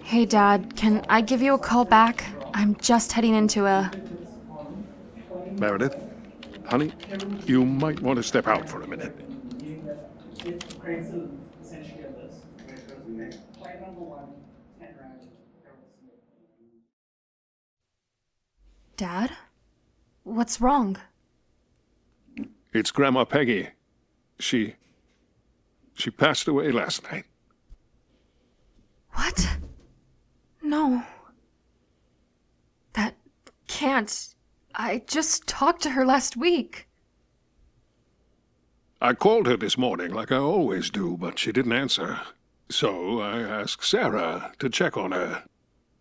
Hey, Dad, can I give you a call back? I'm just heading into a... Meredith, honey, you might want to step out for a minute. Dad? What's wrong? It's Grandma Peggy. She passed away last night. What? No. That can't. I just talked to her last week. I called her this morning like I always do, but she didn't answer. So I asked Sarah to check on her.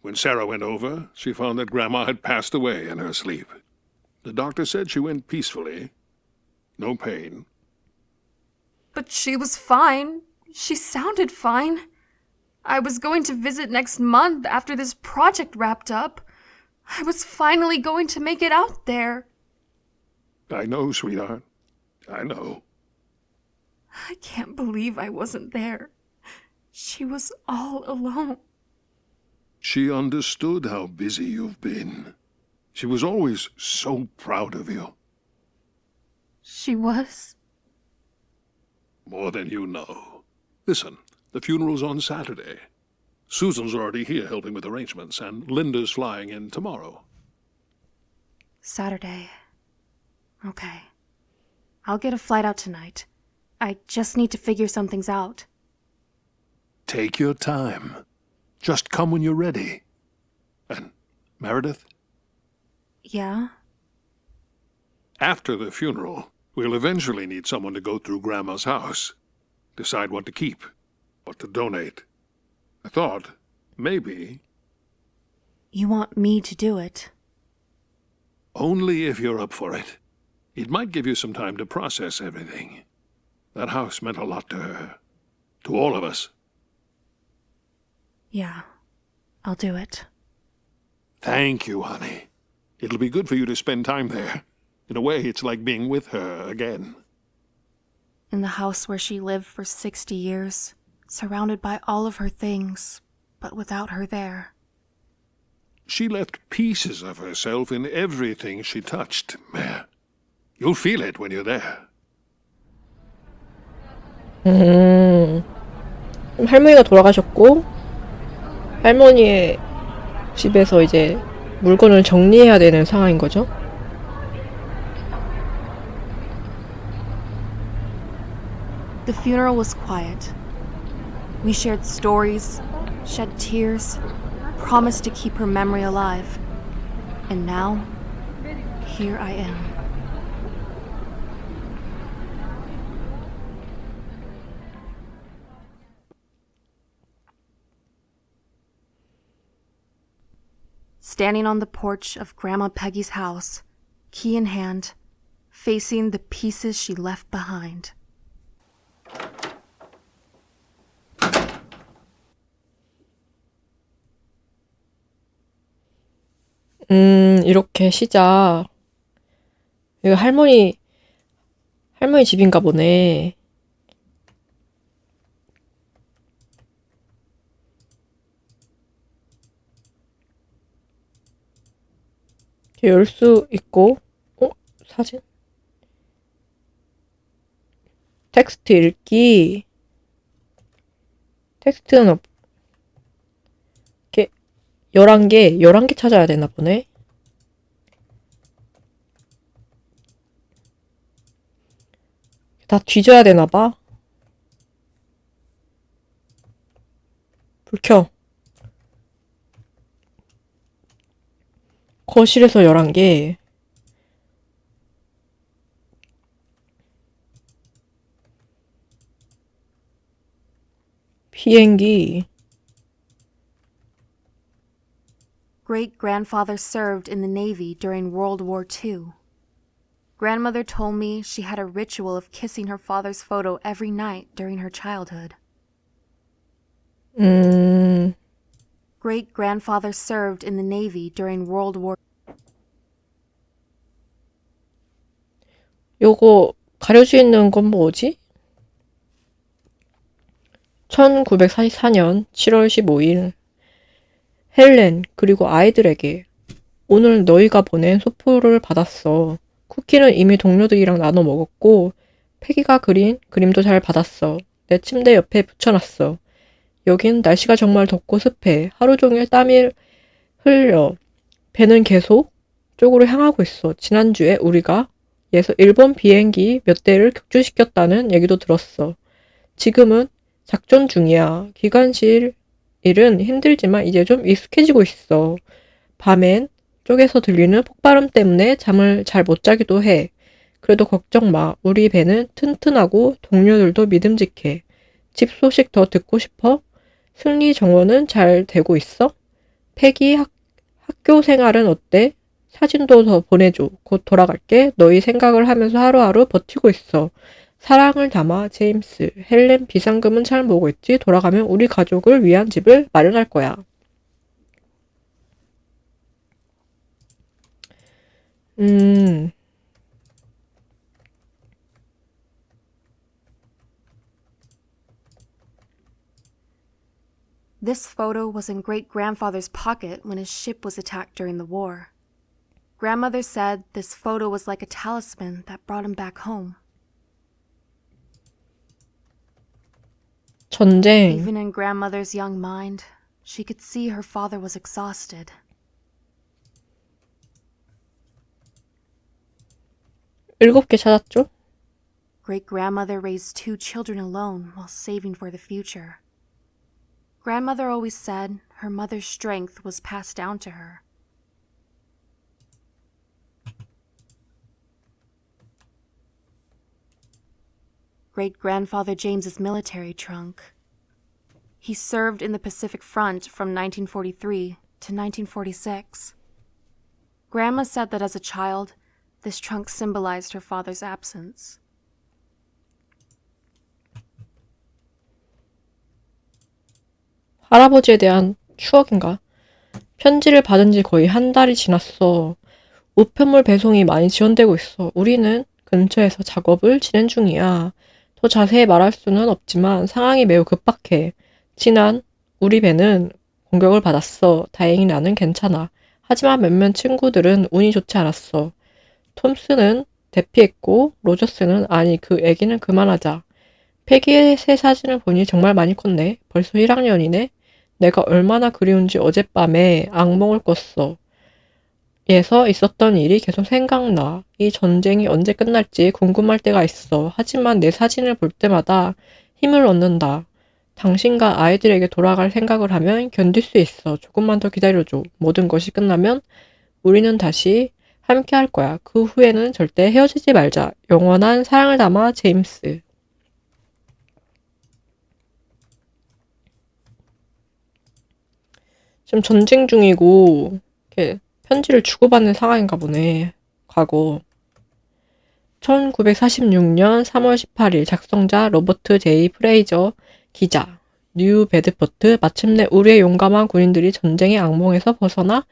When Sarah went over, she found that Grandma had passed away in her sleep. The doctor said she went peacefully. No pain. But she was fine. She sounded fine. I was going to visit next month after this project wrapped up. I was finally going to make it out there. I know, sweetheart. I know. I can't believe I wasn't there. She was all alone. She understood how busy you've been. She was always so proud of you. She was? More than you know. Listen, the funeral's on Saturday. Susan's already here helping with arrangements, and Linda's flying in tomorrow. Saturday. Okay. I'll get a flight out tonight. I just need to figure some things out. Take your time. Just come when you're ready. And, Meredith? Yeah? After the funeral, we'll eventually need someone to go through Grandma's house. Decide what to keep, what to donate. I thought, maybe... You want me to do it? Only if you're up for it. It might give you some time to process everything. That house meant a lot to her. To all of us. Yeah, I'll do it. Thank you, honey. It'll be good for you to spend time there. In a way, it's like being with her again. In the house where she lived for 60 years, surrounded by all of her things, but without her there. She left pieces of herself in everything she touched, Mare. You'll feel it when you're there. 할머니가 돌아가셨고 할머니의 집에서 이제 물건을 정리해야 되는 상황인 거죠. The funeral was quiet. We shared stories, shed tears, promised to keep her memory alive. And now, here I am. Standing on the porch of Grandma Peggy's house, key in hand, facing the pieces she left behind. 이렇게 시작. 이거 할머니 집인가 보네. 열 수 있고, 사진? 텍스트 읽기. 텍스트는 이렇게 11개 찾아야 되나 보네. 다 뒤져야 되나 봐. 불 켜. 거실에서 11개. 비행기. Great-grandfather served in the Navy during World War II. Grandmother told me she had a ritual of kissing her father's photo every night during her childhood. Great-grandfather served in the Navy during World War 요거 가려져 있는 건 뭐지? 1944년 7월 15일 헬렌 그리고 아이들에게 오늘 너희가 보낸 소포를 받았어. 쿠키는 이미 동료들이랑 나눠 먹었고 패기가 그린 그림도 잘 받았어. 내 침대 옆에 붙여놨어. 여긴 날씨가 정말 덥고 습해. 하루 종일 땀이 흘려. 배는 계속 쪽으로 향하고 있어. 지난주에 우리가 예서 일본 비행기 몇 대를 격추시켰다는 얘기도 들었어. 지금은 작전 중이야. 기관실 일은 힘들지만 이제 좀 익숙해지고 있어. 밤엔 쪽에서 들리는 폭발음 때문에 잠을 잘 못 자기도 해. 그래도 걱정 마. 우리 배는 튼튼하고 동료들도 믿음직해. 집 소식 더 듣고 싶어? 승리 정원은 잘 되고 있어? 패기 학교 생활은 어때? 사진도 더 보내줘. 곧 돌아갈게. 너희 생각을 하면서 하루하루 버티고 있어. 사랑을 담아 제임스. 헬렌 비상금은 잘 모으고 있지? 돌아가면 우리 가족을 위한 집을 마련할 거야. 음, This photo was in great-grandfather's pocket when his ship was attacked during the war. Grandmother said this photo was like a talisman that brought him back home. 전쟁. Even in grandmother's young mind, she could see her father was exhausted. 일곱 개 찾았죠? Great-grandmother raised 2 children alone while saving for the future. Grandmother always said her mother's strength was passed down to her. Great-grandfather James's military trunk. He served in the Pacific Front from 1943 to 1946. Grandma said that as a child, this trunk symbolized her father's absence. 할아버지에 대한 추억인가? 편지를 받은 지 거의 한 달이 지났어. 우편물 배송이 많이 지연되고 있어. 우리는 근처에서 작업을 진행 중이야. 더 자세히 말할 수는 없지만 상황이 매우 급박해. 지난 우리 배는 공격을 받았어. 다행히 나는 괜찮아. 하지만 몇몇 친구들은 운이 좋지 않았어. 톰스는 대피했고 로저스는 아니 그 얘기는 그만하자. 패기의 새 사진을 보니 정말 많이 컸네. 벌써 1학년이네. 내가 얼마나 그리운지 어젯밤에 악몽을 꿨어. 에서 있었던 일이 계속 생각나. 이 전쟁이 언제 끝날지 궁금할 때가 있어. 하지만 내 사진을 볼 때마다 힘을 얻는다. 당신과 아이들에게 돌아갈 생각을 하면 견딜 수 있어. 조금만 더 기다려줘. 모든 것이 끝나면 우리는 다시 함께 할 거야. 그 후에는 절대 헤어지지 말자. 영원한 사랑을 담아 제임스. 지금 전쟁 중이고 이렇게 편지를 주고받는 상황인가 보네. 과거. 1946년 3월 18일 작성자 로버트 제이 프레이저 기자 뉴 베드포트 마침내 우리의 용감한 군인들이 전쟁의 악몽에서 벗어나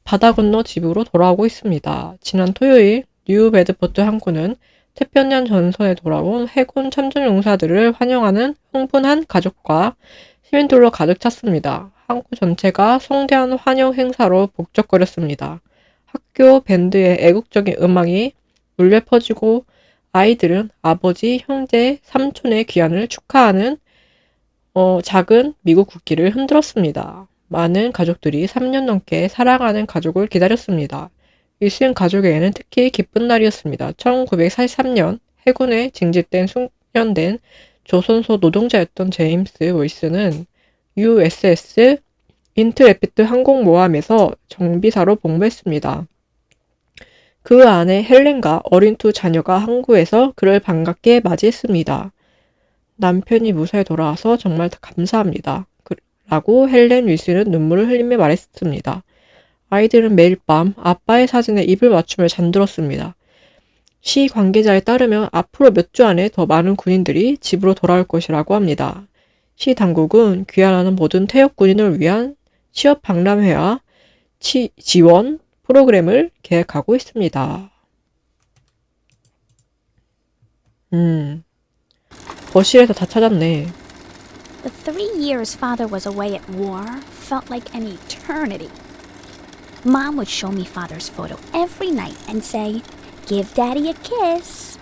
바다 건너 집으로 돌아오고 있습니다. 지난 토요일 뉴 베드포트 항구는 태평양 전선에 돌아온 해군 참전용사들을 환영하는 흥분한 가족과 시민들로 가득 찼습니다. 항구 전체가 성대한 환영 행사로 북적거렸습니다. 학교 밴드의 애국적인 음악이 울려 퍼지고 아이들은 아버지, 형제, 삼촌의 귀환을 축하하는 작은 미국 국기를 흔들었습니다. 많은 가족들이 3년 넘게 사랑하는 가족을 기다렸습니다. 윌슨 가족에게는 특히 기쁜 날이었습니다. 1943년 해군에 징집된 숙련된 조선소 노동자였던 제임스 윌슨은 USS 인트레피드 항공모함에서 정비사로 복무했습니다. 그 안에 헬렌과 어린 2 자녀가 항구에서 그를 반갑게 맞이했습니다. 남편이 무사히 돌아와서 정말 감사합니다. 라고 헬렌 윌슨은 눈물을 흘리며 말했습니다. 아이들은 매일 밤 아빠의 사진에 입을 맞추며 잠들었습니다. 시 관계자에 따르면 앞으로 몇 주 안에 더 많은 군인들이 집으로 돌아올 것이라고 합니다. 시 당국은 귀환하는 모든 퇴역 군인을 위한 취업 박람회와 지원 프로그램을 계획하고 있습니다. 거실에서 다 찾았네. The 3 years Father was away at war felt like an eternity. Mom would show me Father's photo every night and say, "Give Daddy a kiss."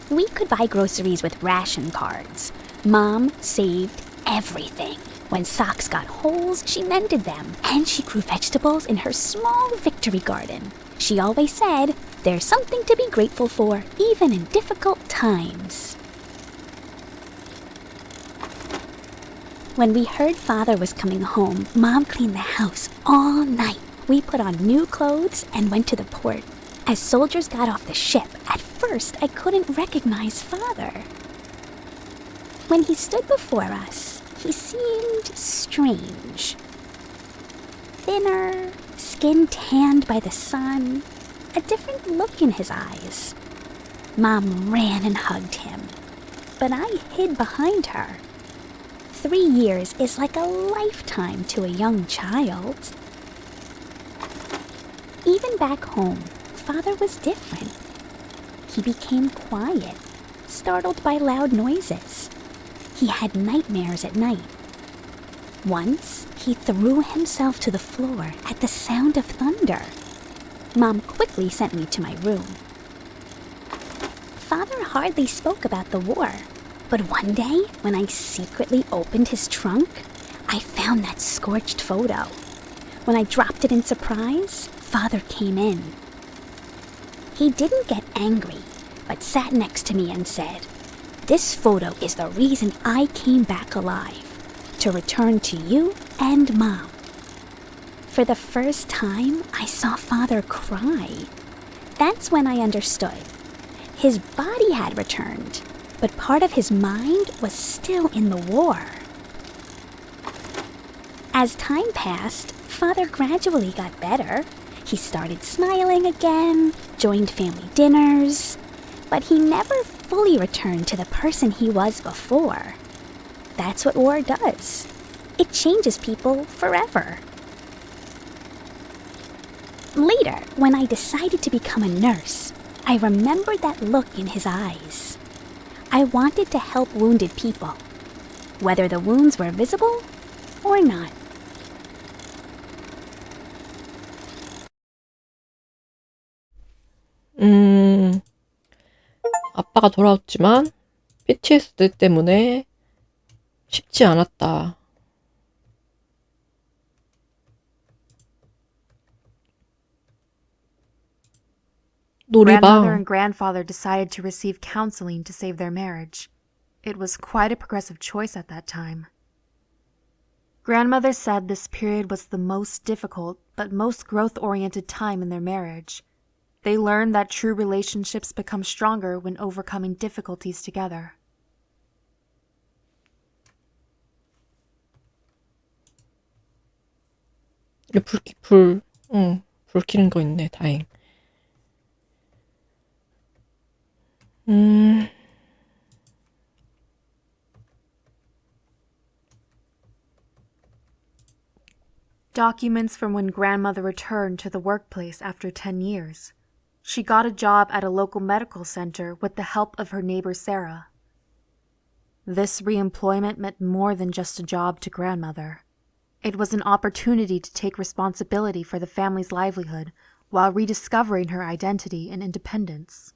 We could buy groceries with ration cards. Mom saved everything. When socks got holes, she mended them, and she grew vegetables in her small victory garden. She always said, "There's something to be grateful for, even in difficult times." When we heard Father was coming home, Mom cleaned the house all night. We put on new clothes and went to the port. As soldiers got off the ship, at first I couldn't recognize Father. When he stood before us, he seemed strange. Thinner, skin tanned by the sun, a different look in his eyes. Mom ran and hugged him, but I hid behind her. 3 years is like a lifetime to a young child. Even back home, Father was different. He became quiet, startled by loud noises. He had nightmares at night. Once, he threw himself to the floor at the sound of thunder. Mom quickly sent me to my room. Father hardly spoke about the war. But one day, when I secretly opened his trunk, I found that scorched photo. When I dropped it in surprise, Father came in. He didn't get angry, but sat next to me and said, "This photo is the reason I came back alive, to return to you and Mom." For the first time, I saw Father cry. That's when I understood. His body had returned, but part of his mind was still in the war. As time passed, Father gradually got better. He started smiling again, joined family dinners, but he never fully returned to the person he was before. That's what war does. It changes people forever. Later, when I decided to become a nurse, I remembered that look in his eyes. I wanted to help wounded people, whether the wounds were visible or not. 아빠가 돌아왔지만 PTSD 때문에 쉽지 않았다. Grandmother 놀이방. and grandfather decided to receive counseling to save their marriage. It was quite a progressive choice at that time. Grandmother said this period was the most difficult but most growth-oriented time in their marriage. They learned that true relationships become stronger when overcoming difficulties together. 이게 불 켜는 거 있네, 다행. Documents from when grandmother returned to the workplace after 10 years. She got a job at a local medical center with the help of her neighbor Sarah. This reemployment meant more than just a job to grandmother. It was an opportunity to take responsibility for the family's livelihood while rediscovering her identity and independence.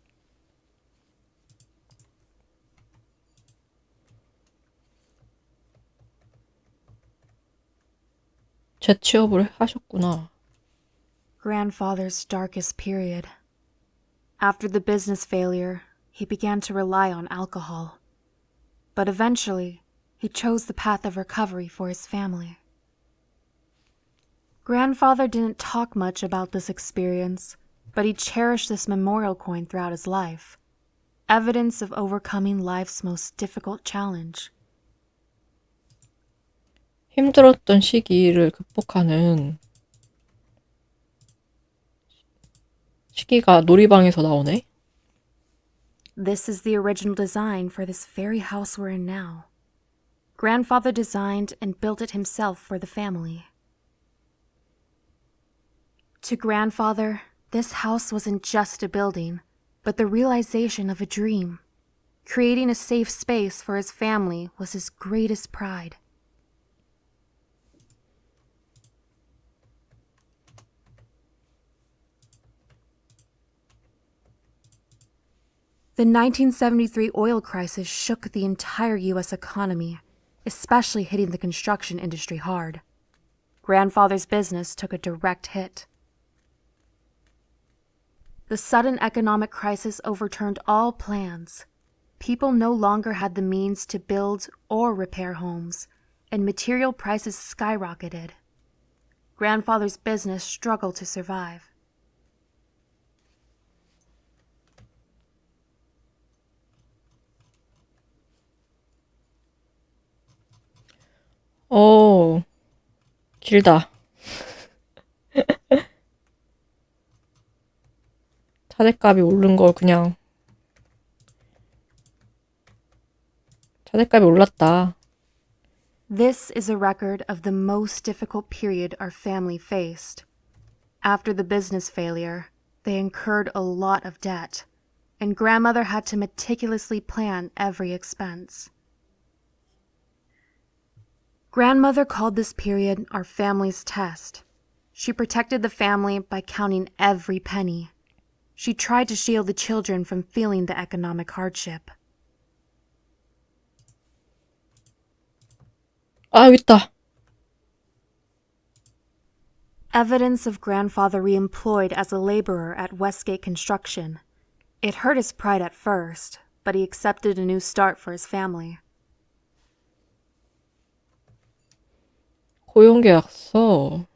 재취업을 하셨구나. Grandfather's darkest period. After the business failure, he began to rely on alcohol. But eventually, he chose the path of recovery for his family. Grandfather didn't talk much about this experience, but he cherished this memorial coin throughout his life, evidence of overcoming life's most difficult challenge. 힘들었던 시기를 극복하는 시기가 놀이방에서 나오네. This is the original design for this very house we're in now. Grandfather designed and built it himself for the family. To grandfather, this house wasn't just a building. but the realization of a dream. Creating a safe space for his family was his greatest pride. The 1973 oil crisis shook the entire U.S. economy, especially hitting the construction industry hard. Grandfather's business took a direct hit. The sudden economic crisis overturned all plans. People no longer had the means to build or repair homes, and material prices skyrocketed. Grandfather's business struggled to survive. 길다. 차대값이 오른 걸 그냥 차대값이 올랐다. This is a record of the most difficult period our family faced. After the business failure, they incurred a lot of debt, and grandmother had to meticulously plan every expense. Grandmother called this period our family's test. She protected the family by counting every penny. She tried to shield the children from feeling the economic hardship. 여기 있다. Evidence of grandfather reemployed as a laborer at Westgate Construction. It hurt his pride at first, but he accepted a new start for his family. 고용계약서.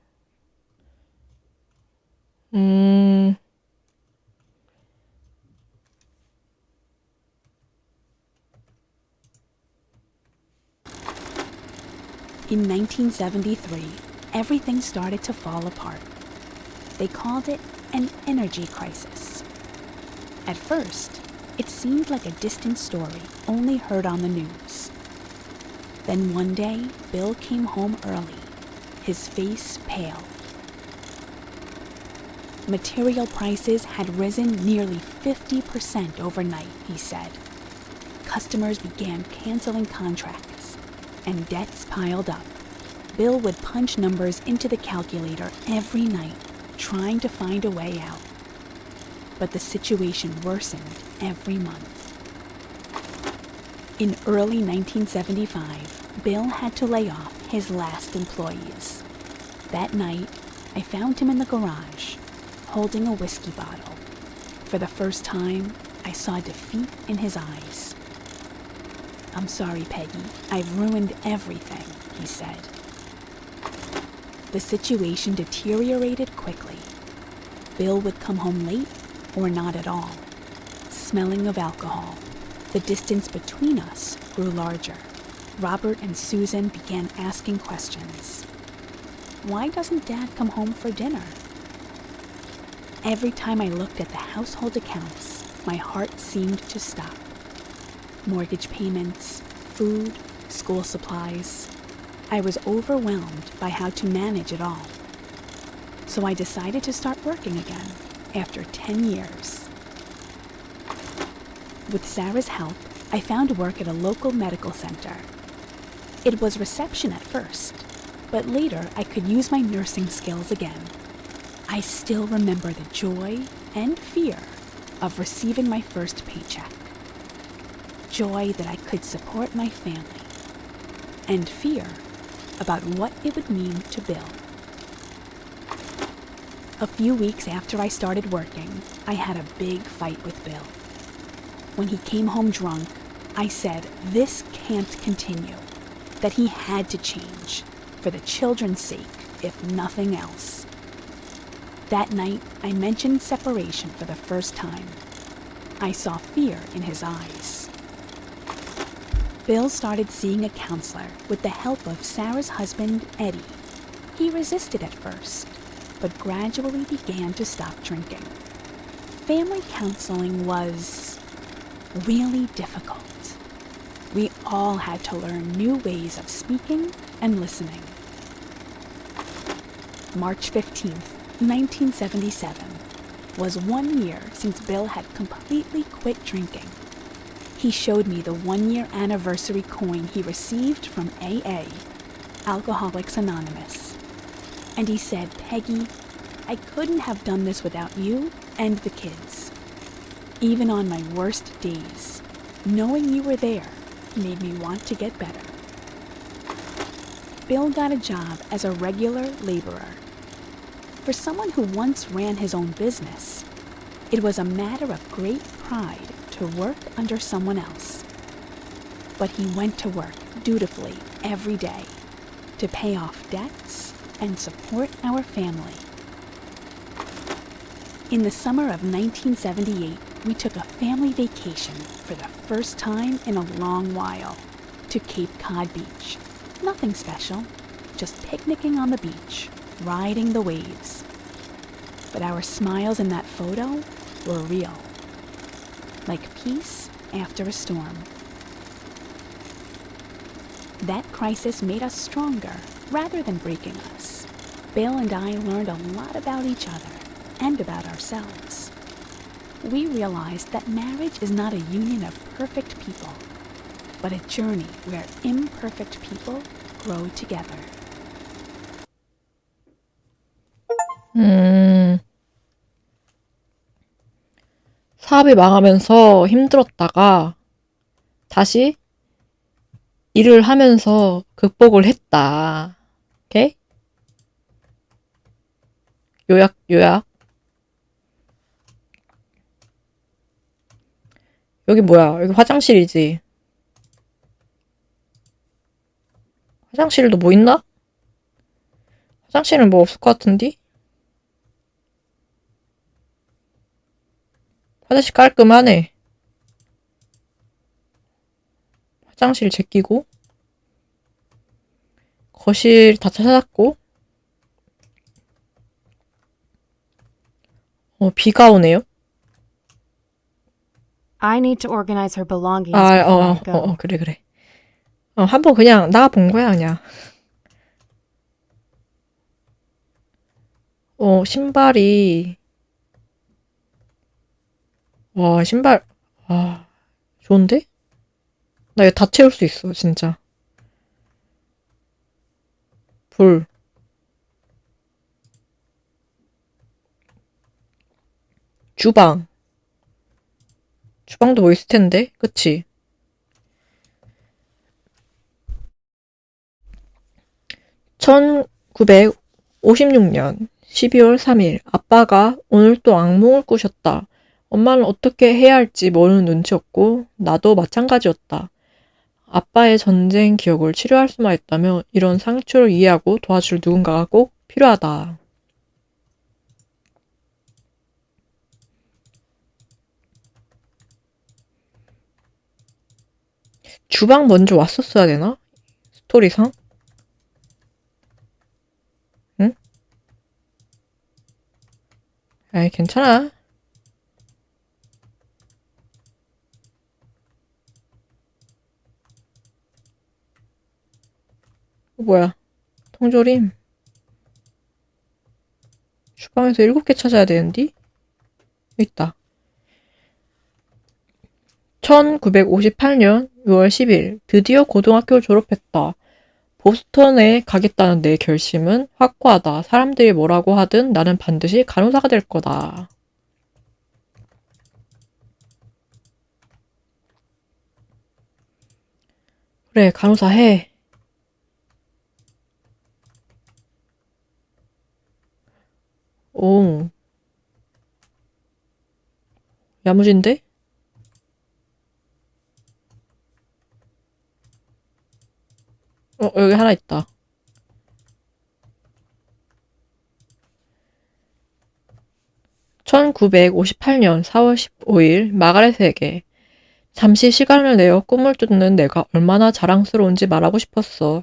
In 1973, everything started to fall apart. They called it an energy crisis. At first, it seemed like a distant story only heard on the news. Then one day, Bill came home early, his face pale. Material prices had risen nearly 50% overnight, he said. Customers began canceling contracts, and debts piled up. Bill would punch numbers into the calculator every night, trying to find a way out. But the situation worsened every month. In early 1975, Bill had to lay off his last employees. That night, I found him in the garage, holding a whiskey bottle. For the first time, I saw defeat in his eyes. "I'm sorry, Peggy. I've ruined everything," he said. The situation deteriorated quickly. Bill would come home late or not at all, smelling of alcohol. The distance between us grew larger. Robert and Susan began asking questions. Why doesn't Dad come home for dinner? Every time I looked at the household accounts, my heart seemed to stop. Mortgage payments, food, school supplies. I was overwhelmed by how to manage it all. So I decided to start working again after 10 years. With Sarah's help, I found work at a local medical center. It was reception at first, but later I could use my nursing skills again. I still remember the joy and fear of receiving my first paycheck. Joy that I could support my family, and fear about what it would mean to Bill. A few weeks after I started working, I had a big fight with Bill. When he came home drunk, I said this can't continue, that he had to change, for the children's sake, if nothing else. That night, I mentioned separation for the first time. I saw fear in his eyes. Bill started seeing a counselor with the help of Sarah's husband, Eddie. He resisted at first, but gradually began to stop drinking. Family counseling was really difficult. We all had to learn new ways of speaking and listening. March 15th, 1977. was 1 year since Bill had completely quit drinking. He showed me the 1-year anniversary coin he received from AA, Alcoholics Anonymous. And he said, "Peggy, I couldn't have done this without you and the kids. Even on my worst days, knowing you were there made me want to get better." Bill got a job as a regular laborer. For someone who once ran his own business, it was a matter of great pride to work under someone else. But he went to work dutifully every day to pay off debts and support our family. In the summer of 1978, we took a family vacation for the first time in a long while to Cape Cod Beach. Nothing special, just picnicking on the beach, riding the waves. But our smiles in that photo were real, like peace after a storm. That crisis made us stronger rather than breaking us. Bill and I learned a lot about each other and about ourselves. We realized that marriage is not a union of perfect people, but a journey where imperfect people grow together. 사업이 망하면서 힘들었다가 다시 일을 하면서 극복을 했다. 오케이? 요약. 여기 뭐야? 여기 화장실이지. 화장실도 뭐 있나? 화장실은 뭐 없을 것 같은데? 화장실 깔끔하네. 화장실 제끼고 거실 다 찾았고 비가 오네요. I need to organize her belongings before I go. 그래. 한번 그냥 나가본 거야, 그냥. 신발이, 신발, 좋은데? 나 이거 다 채울 수 있어, 진짜. 불. 주방도 뭐 있을 텐데, 그치? (1956년 12월 3일) 아빠가 오늘 또 악몽을 꾸셨다. 엄마는 어떻게 해야 할지 모르는 눈치였고 나도 마찬가지였다. 아빠의 전쟁 기억을 치료할 수만 있다면 이런 상처를 이해하고 도와줄 누군가가 꼭 필요하다. 주방 먼저 왔었어야 되나? 스토리상? 응? 아이, 괜찮아. 뭐야? 통조림? 주방에서 7개 찾아야 되는데? 여기 있다. 1958년 6월 10일 드디어 고등학교를 졸업했다. 보스턴에 가겠다는 내 결심은 확고하다. 사람들이 뭐라고 하든 나는 반드시 간호사가 될 거다. 그래, 간호사 해. 오. 야무진데? 여기 하나 있다. (1958년 4월 15일) 마가렛에게 잠시 시간을 내어 꿈을 쫓는 내가 얼마나 자랑스러운지 말하고 싶었어.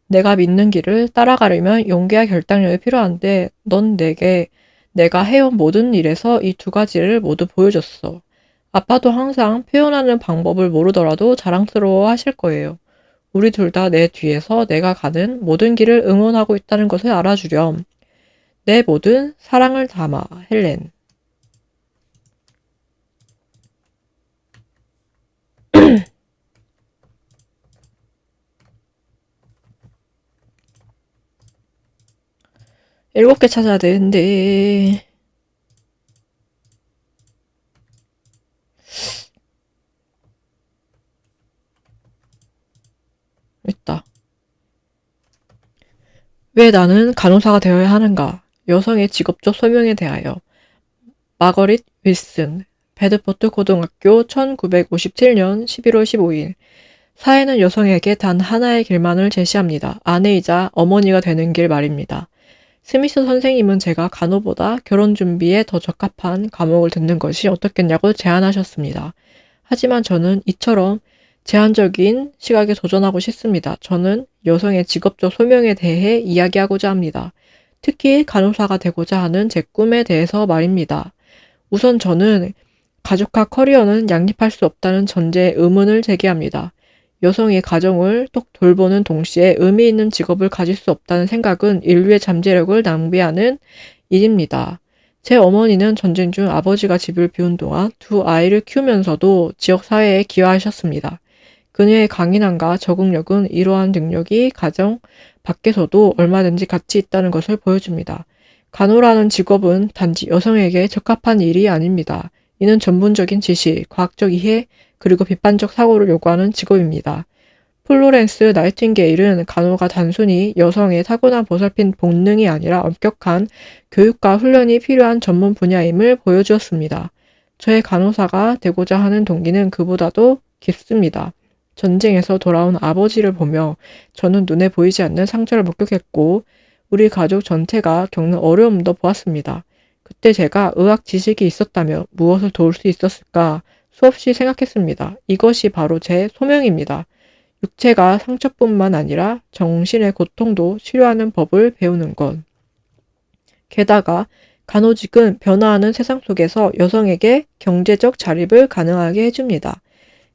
내가 믿는 길을 따라가려면 용기와 결단력이 필요한데 넌 내게 내가 해온 모든 일에서 이 두 가지를 모두 보여줬어. 아빠도 항상 표현하는 방법을 모르더라도 자랑스러워 하실 거예요. 우리 둘 다 내 뒤에서 내가 가는 모든 길을 응원하고 있다는 것을 알아주렴. 내 모든 사랑을 담아, 헬렌. 7개 찾아야 되는데. 있다. 왜 나는 간호사가 되어야 하는가? 여성의 직업적 소명에 대하여. 마거릿 윌슨, 베드포트 고등학교 1957년 11월 15일. 사회는 여성에게 단 하나의 길만을 제시합니다. 아내이자 어머니가 되는 길 말입니다. 스미스 선생님은 제가 간호보다 결혼 준비에 더 적합한 과목을 듣는 것이 어떻겠냐고 제안하셨습니다. 하지만 저는 이처럼 제한적인 시각에 도전하고 싶습니다. 저는 여성의 직업적 소명에 대해 이야기하고자 합니다. 특히 간호사가 되고자 하는 제 꿈에 대해서 말입니다. 우선 저는 가족과 커리어는 양립할 수 없다는 전제에 의문을 제기합니다. 여성이 가정을 돌보는 동시에 의미 있는 직업을 가질 수 없다는 생각은 인류의 잠재력을 낭비하는 일입니다. 제 어머니는 전쟁 중 아버지가 집을 비운 동안 2아이를 키우면서도 지역사회에 기여하셨습니다. 그녀의 강인함과 적응력은 이러한 능력이 가정 밖에서도 얼마든지 가치 있다는 것을 보여줍니다. 간호라는 직업은 단지 여성에게 적합한 일이 아닙니다. 이는 전문적인 지식, 과학적 이해, 그리고 비판적 사고를 요구하는 직업입니다. 플로렌스 나이팅게일은 간호가 단순히 여성의 타고난 보살핀 본능이 아니라 엄격한 교육과 훈련이 필요한 전문 분야임을 보여주었습니다. 저의 간호사가 되고자 하는 동기는 그보다도 깊습니다. 전쟁에서 돌아온 아버지를 보며 저는 눈에 보이지 않는 상처를 목격했고 우리 가족 전체가 겪는 어려움도 보았습니다. 그때 제가 의학 지식이 있었다면 무엇을 도울 수 있었을까 수없이 생각했습니다. 이것이 바로 제 소명입니다. 육체가 상처뿐만 아니라 정신의 고통도 치료하는 법을 배우는 것. 게다가 간호직은 변화하는 세상 속에서 여성에게 경제적 자립을 가능하게 해줍니다.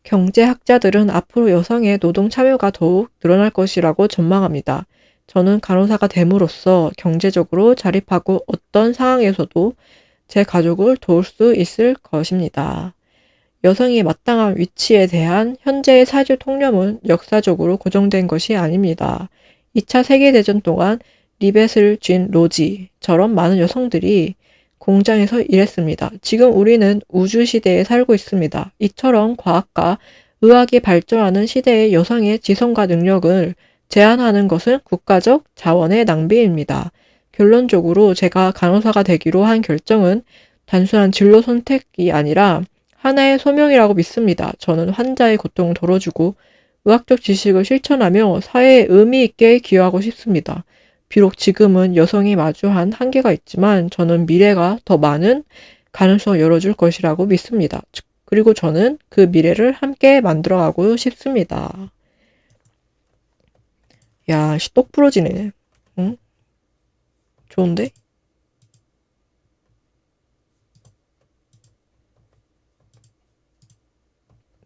경제학자들은 앞으로 여성의 노동 참여가 더욱 늘어날 것이라고 전망합니다. 저는 간호사가 됨으로써 경제적으로 자립하고 어떤 상황에서도 제 가족을 도울 수 있을 것입니다. 여성이 마땅한 위치에 대한 현재의 사회적 통념은 역사적으로 고정된 것이 아닙니다. 2차 세계대전 동안 리벳을 쥔 로지처럼 많은 여성들이 공장에서 일했습니다. 지금 우리는 우주시대에 살고 있습니다. 이처럼 과학과 의학이 발전하는 시대의 여성의 지성과 능력을 제한하는 것은 국가적 자원의 낭비입니다. 결론적으로 제가 간호사가 되기로 한 결정은 단순한 진로 선택이 아니라 하나의 소명이라고 믿습니다. 저는 환자의 고통을 덜어주고 의학적 지식을 실천하며 사회에 의미 있게 기여하고 싶습니다. 비록 지금은 여성이 마주한 한계가 있지만 저는 미래가 더 많은 가능성을 열어줄 것이라고 믿습니다. 그리고 저는 그 미래를 함께 만들어가고 싶습니다. 야, 똑 부러지네. 응? 좋은데?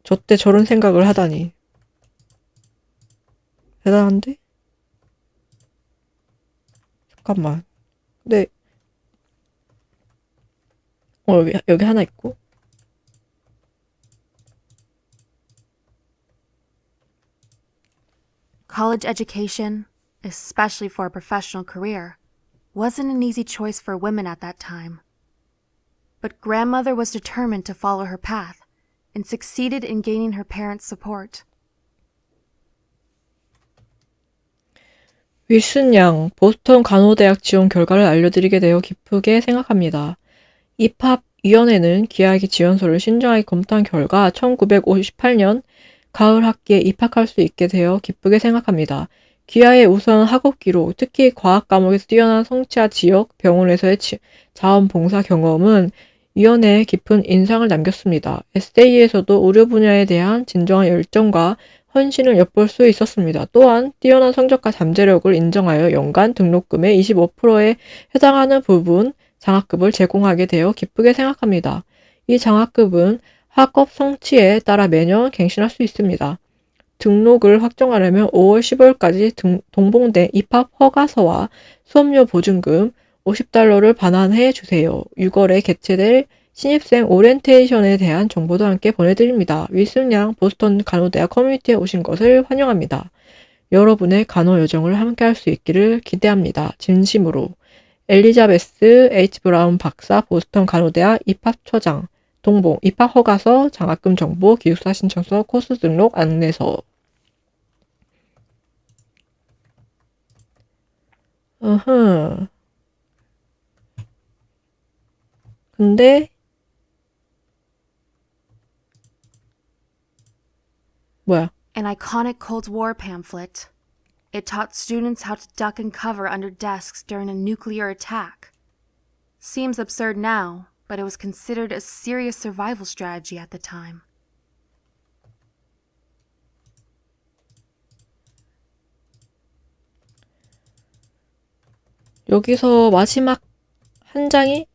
저 때 저런 생각을 하다니. 대단한데? 잠깐만. 근데, 여기 하나 있고. College education, especially for a professional career, wasn't an easy choice for women at that time. But grandmother was determined to follow her path and succeeded in gaining her parents' support. 윌슨 양, 보스턴 간호대학 지원 결과를 알려드리게 되어 기쁘게 생각합니다. 입학위원회는 기하학의 지원서를 신중하게 검토한 결과 1958년 가을 학기에 입학할 수 있게 되어 기쁘게 생각합니다. 기하의 우수한 학업 기록, 특히 과학 과목에서 뛰어난 성취와 지역, 병원에서의 자원봉사 경험은 위원회에 깊은 인상을 남겼습니다. 에세이에서도 의료 분야에 대한 진정한 열정과 헌신을 엿볼 수 있었습니다. 또한 뛰어난 성적과 잠재력을 인정하여 연간 등록금의 25%에 해당하는 부분 장학금을 제공하게 되어 기쁘게 생각합니다. 이 장학금은 학업 성취에 따라 매년 갱신할 수 있습니다. 등록을 확정하려면 5월 15일까지 동봉된 입학 허가서와 수업료 보증금 50달러를 반환해 주세요. 6월에 개최될 신입생 오리엔테이션에 대한 정보도 함께 보내드립니다. 윌슨 양 보스턴 간호대학 커뮤니티에 오신 것을 환영합니다. 여러분의 간호 여정을 함께 할 수 있기를 기대합니다. 진심으로 엘리자베스 H. 브라운 박사 보스턴 간호대학 입학처장 동봉 입학 허가서 장학금 정보 기숙사 신청서 코스 등록 안내서 근데 뭐야? An iconic Cold War pamphlet. It taught students how to duck and cover under desks during a nuclear attack. Seems absurd now, but it was considered a serious survival strategy at the time. 여기서 마지막 한 장이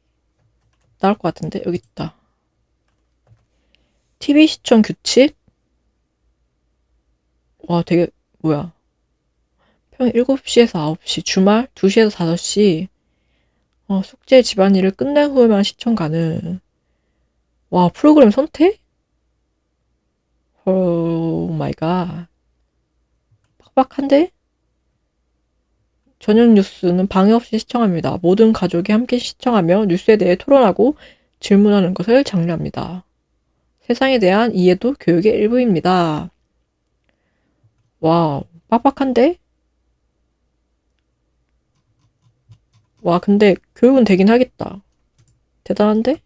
나올 것 같은데 여기 있다. TV 시청 규칙? 와 되게 뭐야? 평일 7시에서 9시, 주말 2시에서 5시. 숙제 집안일을 끝낸 후에만 시청 가능. 와 프로그램 선택? 오 마이 갓. 빡빡한데? 저녁 뉴스는 방해 없이 시청합니다. 모든 가족이 함께 시청하며 뉴스에 대해 토론하고 질문하는 것을 장려합니다. 세상에 대한 이해도 교육의 일부입니다. 와, 빡빡한데? 와, 근데 교육은 되긴 하겠다. 대단한데?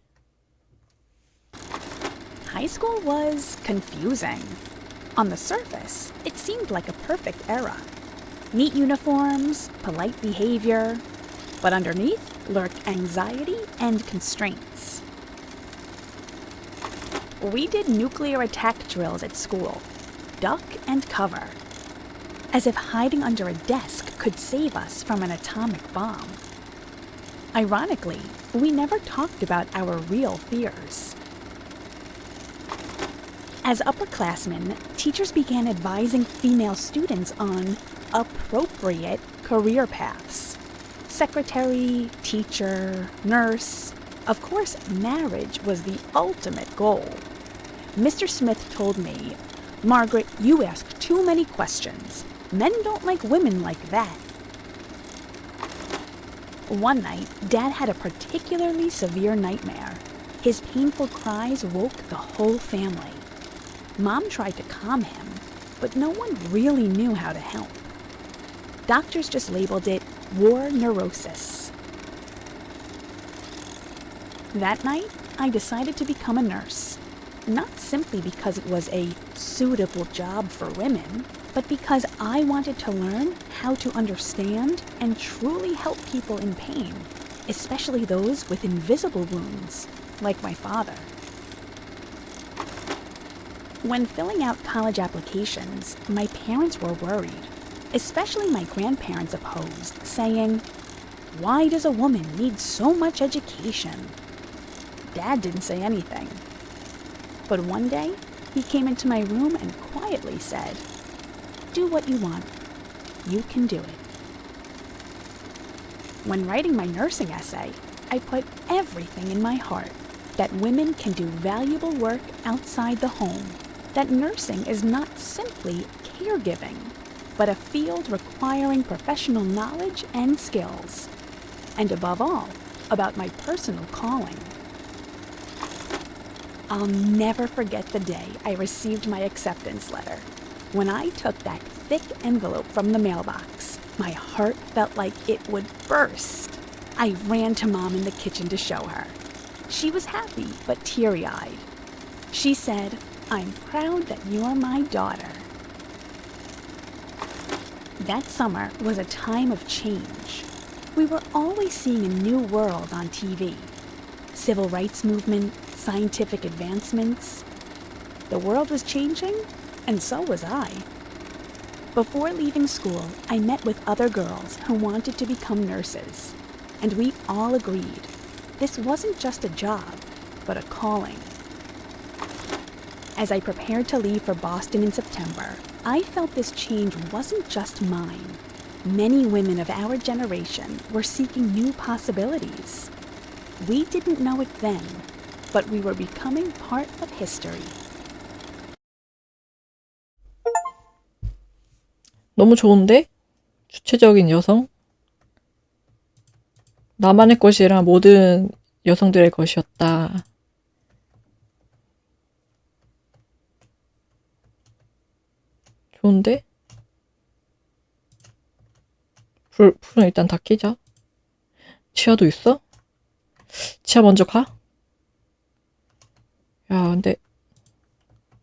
High school was confusing. On the surface, it seemed like a perfect era. Neat uniforms, polite behavior, but underneath lurked anxiety and constraints. We did nuclear attack drills at school, duck and cover, as if hiding under a desk could save us from an atomic bomb. Ironically, we never talked about our real fears. As upperclassmen, teachers began advising female students on appropriate career paths. Secretary, teacher, nurse. Of course, marriage was the ultimate goal. Mr. Smith told me, "Margaret, you ask too many questions. Men don't like women like that." One night, Dad had a particularly severe nightmare. His painful cries woke the whole family. Mom tried to calm him, but no one really knew how to help. Doctors just labeled it war neurosis. That night, I decided to become a nurse, not simply because it was a suitable job for women, but because I wanted to learn how to understand and truly help people in pain, especially those with invisible wounds, like my father. When filling out college applications, my parents were worried. Especially my grandparents opposed, saying, "Why does a woman need so much education?" Dad didn't say anything. But one day, he came into my room and quietly said, "Do what you want. You can do it." When writing my nursing essay, I put everything in my heart that women can do valuable work outside the home, that nursing is not simply caregiving, but a field requiring professional knowledge and skills, and above all, about my personal calling. I'll never forget the day I received my acceptance letter. When I took that thick envelope from the mailbox, my heart felt like it would burst. I ran to Mom in the kitchen to show her. She was happy, but teary-eyed. She said, "I'm proud that you're my daughter." That summer was a time of change. We were always seeing a new world on TV. Civil rights movement, scientific advancements. The world was changing, and so was I. Before leaving school, I met with other girls who wanted to become nurses, and we all agreed this wasn't just a job, but a calling. As I prepared to leave for Boston in September, I felt this change wasn't just mine. Many women of our generation were seeking new possibilities. We didn't know it then, but we were becoming part of history. 너무 좋은데? 주체적인 여성? 나만의 것이라 모든 여성들의 것이었다. 좋은데? 불은 일단 다 켜자. 치아도 있어? 치아 먼저 가? 야, 근데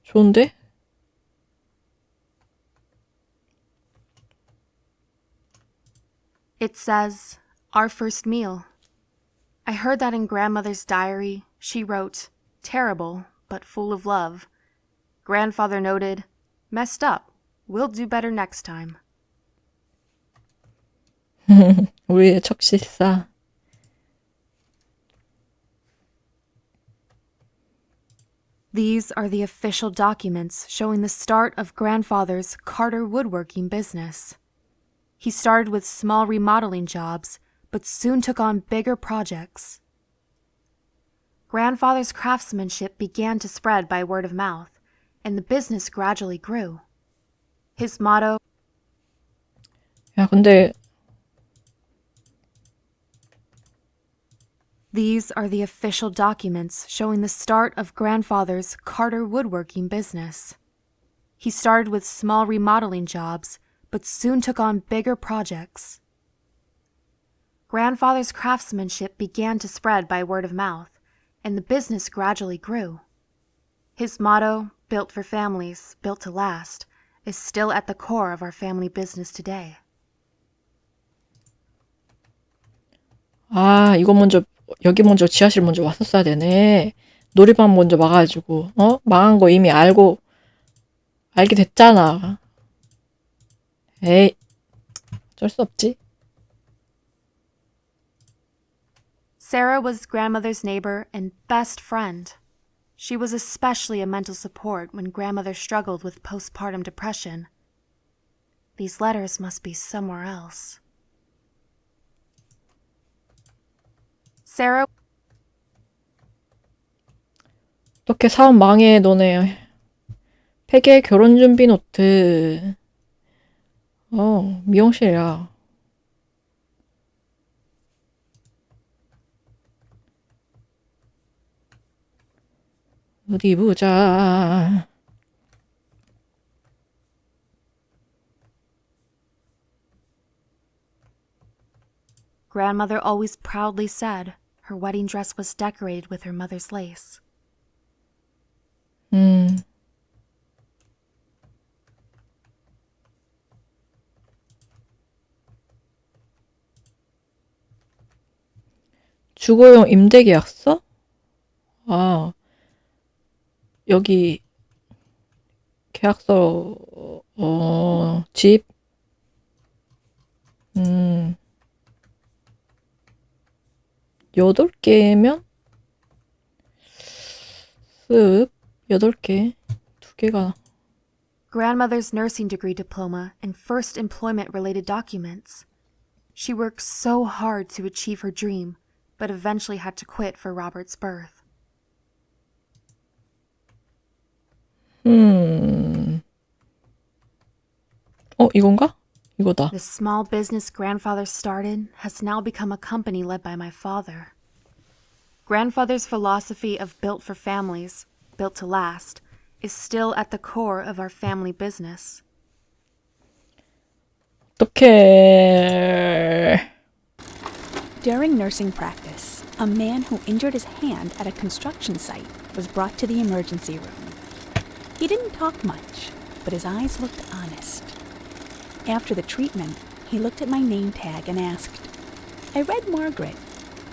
좋은데? It says, our first meal. I heard that in grandmother's diary, she wrote, terrible, but full of love. Grandfather noted, messed up. We'll do better next time. 우리의 첫 식사. These are the official documents showing the start of grandfather's Carter woodworking business. He started with small remodeling jobs, but soon took on bigger projects. Grandfather's craftsmanship began to spread by word of mouth, and the business gradually grew. His motto, 야, 근데 these are the official documents showing the start of grandfather's Carter woodworking business. He started with small remodeling jobs, but soon took on bigger projects. Grandfather's craftsmanship began to spread by word of mouth, and the business gradually grew. His motto, built for families, built to last, is still at the core of our family business today. 아, 이거 먼저 여기 먼저 지하실 먼저 왔었어야 되네. 놀이방 먼저 와가지고 망한 거 이미 알게 됐잖아. 에이, 어쩔 수 없지. Sarah was grandmother's neighbor and best friend. She was especially a mental support when grandmother struggled with postpartum depression. These letters must be somewhere else. Sarah 어떻게 사업 망해, 너네. 폐계 결혼 준비 노트. 미용실이야. 어디 보자. Grandmother always proudly said her wedding dress was decorated with her mother's lace. 주거용 임대계약서? 아, 여기 계약서, 집, 8개면? 쓱, 8개. 2개가. Grandmother's nursing degree diploma and first employment-related documents. She worked so hard to achieve her dream, but eventually had to quit for Robert's birth. 이건가? 이거다. The small business grandfather started has now become a company led by my father. Grandfather's philosophy of built for families, built to last, is still at the core of our family business. 어떡해. During nursing practice, a man who injured his hand at a construction site was brought to the emergency room. He didn't talk much, but his eyes looked honest. After the treatment, he looked at my name tag and asked, I read Margaret,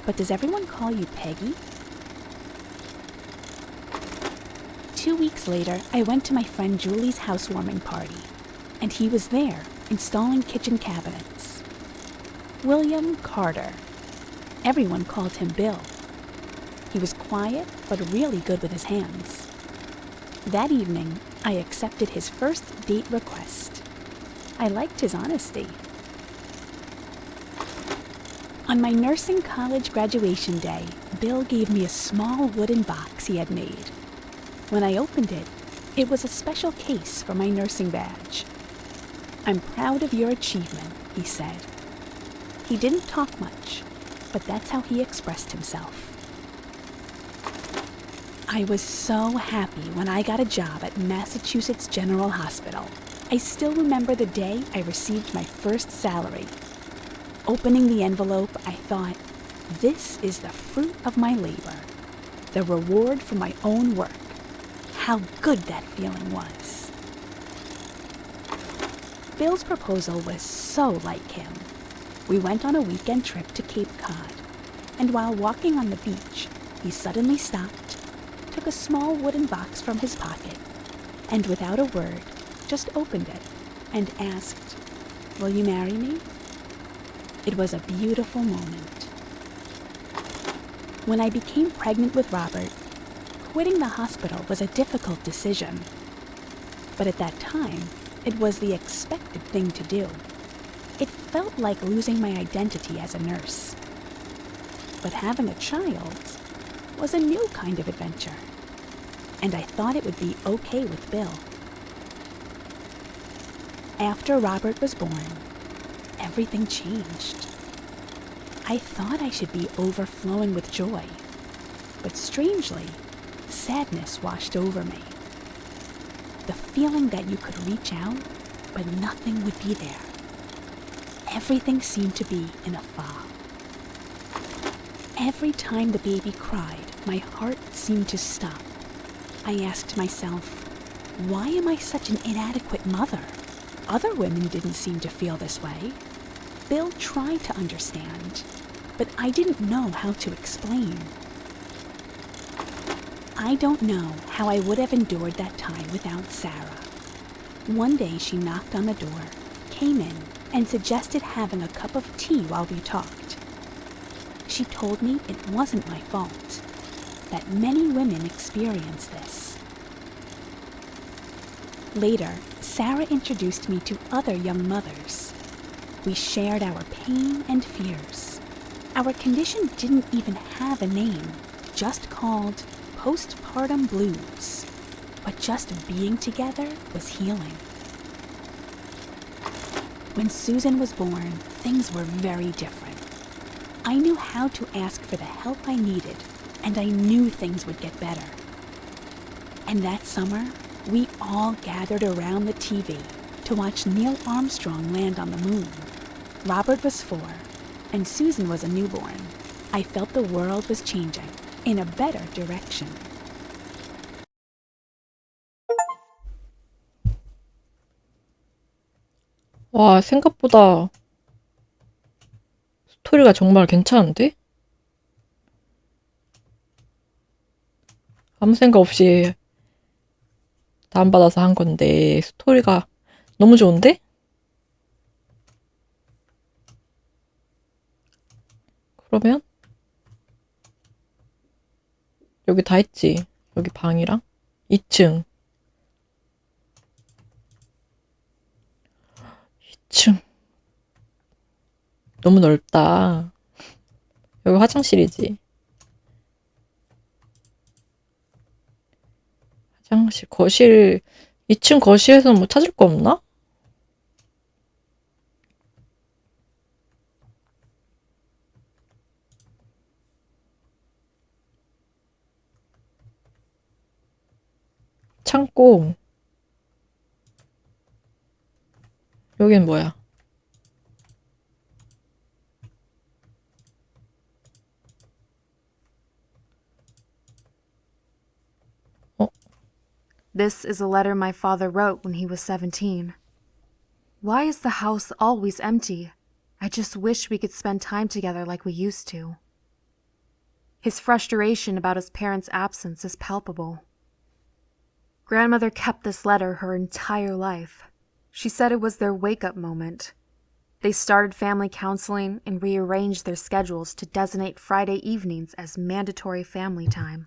but does everyone call you Peggy? 2 weeks later, I went to my friend Julie's housewarming party, and he was there, installing kitchen cabinets. William Carter. Everyone called him Bill. He was quiet, but really good with his hands. That evening, I accepted his first date request. I liked his honesty. On my nursing college graduation day, Bill gave me a small wooden box he had made. When I opened it, it was a special case for my nursing badge. I'm proud of your achievement, he said. He didn't talk much, but that's how he expressed himself. I was so happy when I got a job at Massachusetts General Hospital. I still remember the day I received my first salary. Opening the envelope, I thought, this is the fruit of my labor, the reward for my own work. How good that feeling was. Bill's proposal was so like him. We went on a weekend trip to Cape Cod, and while walking on the beach, he suddenly stopped, took a small wooden box from his pocket, and without a word, just opened it and asked, "Will you marry me?" It was a beautiful moment. When I became pregnant with Robert, quitting the hospital was a difficult decision. But at that time, it was the expected thing to do. It felt like losing my identity as a nurse. But having a child was a new kind of adventure, and I thought it would be okay with Bill. After Robert was born, everything changed. I thought I should be overflowing with joy, but strangely, sadness washed over me. The feeling that you could reach out, but nothing would be there. Everything seemed to be in a fog. Every time the baby cried, my heart seemed to stop. I asked myself, why am I such an inadequate mother? Other women didn't seem to feel this way. Bill tried to understand, but I didn't know how to explain. I don't know how I would have endured that time without Sarah. One day she knocked on the door, came in, and suggested having a cup of tea while we talked. She told me it wasn't my fault, that many women experience this. Later, Sarah introduced me to other young mothers. We shared our pain and fears. Our condition didn't even have a name, just called postpartum blues. But just being together was healing. When Susan was born, things were very different. I knew how to ask for the help I needed, and I knew things would get better. And that summer, we all gathered around the TV to watch Neil Armstrong land on the moon. Robert was 4, and Susan was a newborn. I felt the world was changing in a better direction. 와, 생각보다 스토리가 정말 괜찮은데? 아무 생각 없이 다운받아서 한 건데 스토리가 너무 좋은데? 그러면 여기 다 했지? 여기 방이랑 2층 2층 너무 넓다. 여기 화장실이지. 화장실, 거실 2층 거실에서 뭐 찾을 거 없나? 창고 여긴 뭐야? This is a letter my father wrote when he was 17. Why is the house always empty? I just wish we could spend time together like we used to. His frustration about his parents' absence is palpable. Grandmother kept this letter her entire life. She said it was their wake-up moment. They started family counseling and rearranged their schedules to designate Friday evenings as mandatory family time.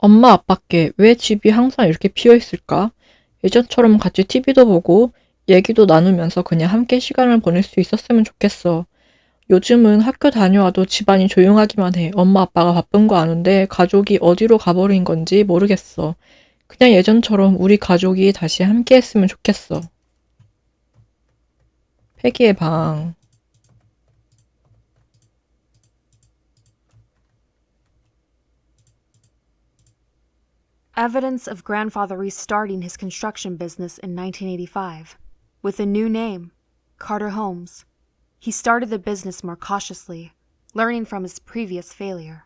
엄마 아빠께 왜 집이 항상 이렇게 비어 있을까? 예전처럼 같이 TV도 보고 얘기도 나누면서 그냥 함께 시간을 보낼 수 있었으면 좋겠어. 요즘은 학교 다녀와도 집안이 조용하기만 해. 엄마 아빠가 바쁜 거 아는데 가족이 어디로 가버린 건지 모르겠어. 그냥 예전처럼 우리 가족이 다시 함께 했으면 좋겠어. 패기의 방. Evidence of grandfather restarting his construction business in 1985. With a new name, Carter Holmes. He started the business more cautiously, learning from his previous failure.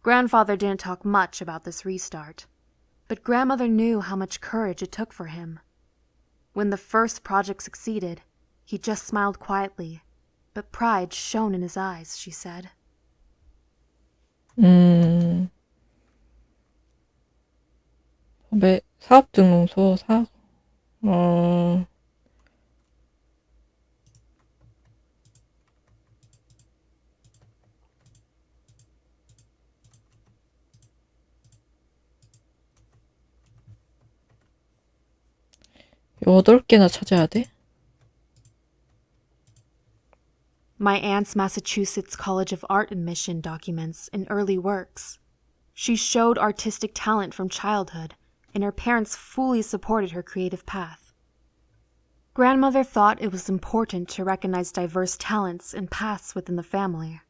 Grandfather didn't talk much about this restart, but grandmother knew how much courage it took for him. When the first project succeeded, he just smiled quietly, but pride shone in his eyes, she said. 사업등록소, 8개나 찾아야 돼? My aunt's Massachusetts College of Art admission documents and early works. She showed artistic talent from childhood, and her parents fully supported her creative path. Grandmother thought it was important to recognize diverse talents and paths within the family.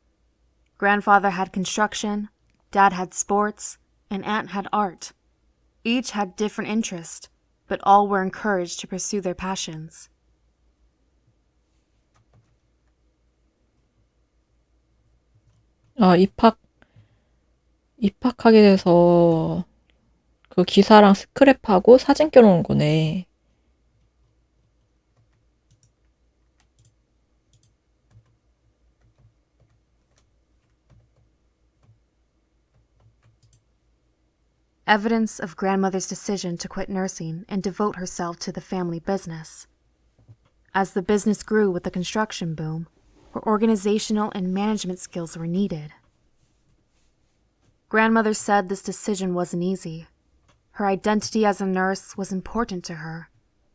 Grandfather had construction, Dad had sports, and Aunt had art. Each had different interests, but all were encouraged to pursue their passions. 입학하게 돼서 그 기사랑 스크랩하고 사진 껴놓은 거네. Evidence of grandmother's decision to quit nursing and devote herself to the family business. As the business grew with the construction boom, her organizational and management skills were needed. Grandmother said this decision wasn't easy. Her identity as a nurse was important to her,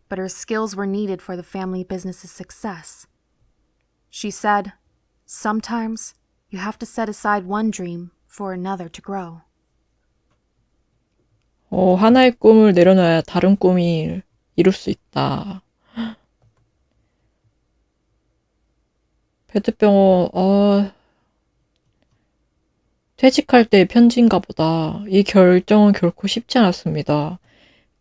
but her skills were needed for the family business's success. She said, "Sometimes you have to set aside one dream for another to grow." 하나의 꿈을 내려놔야 다른 꿈을 이룰 수 있다. 배드병원, 퇴직할 때의 편지인가 보다. 이 결정은 결코 쉽지 않았습니다.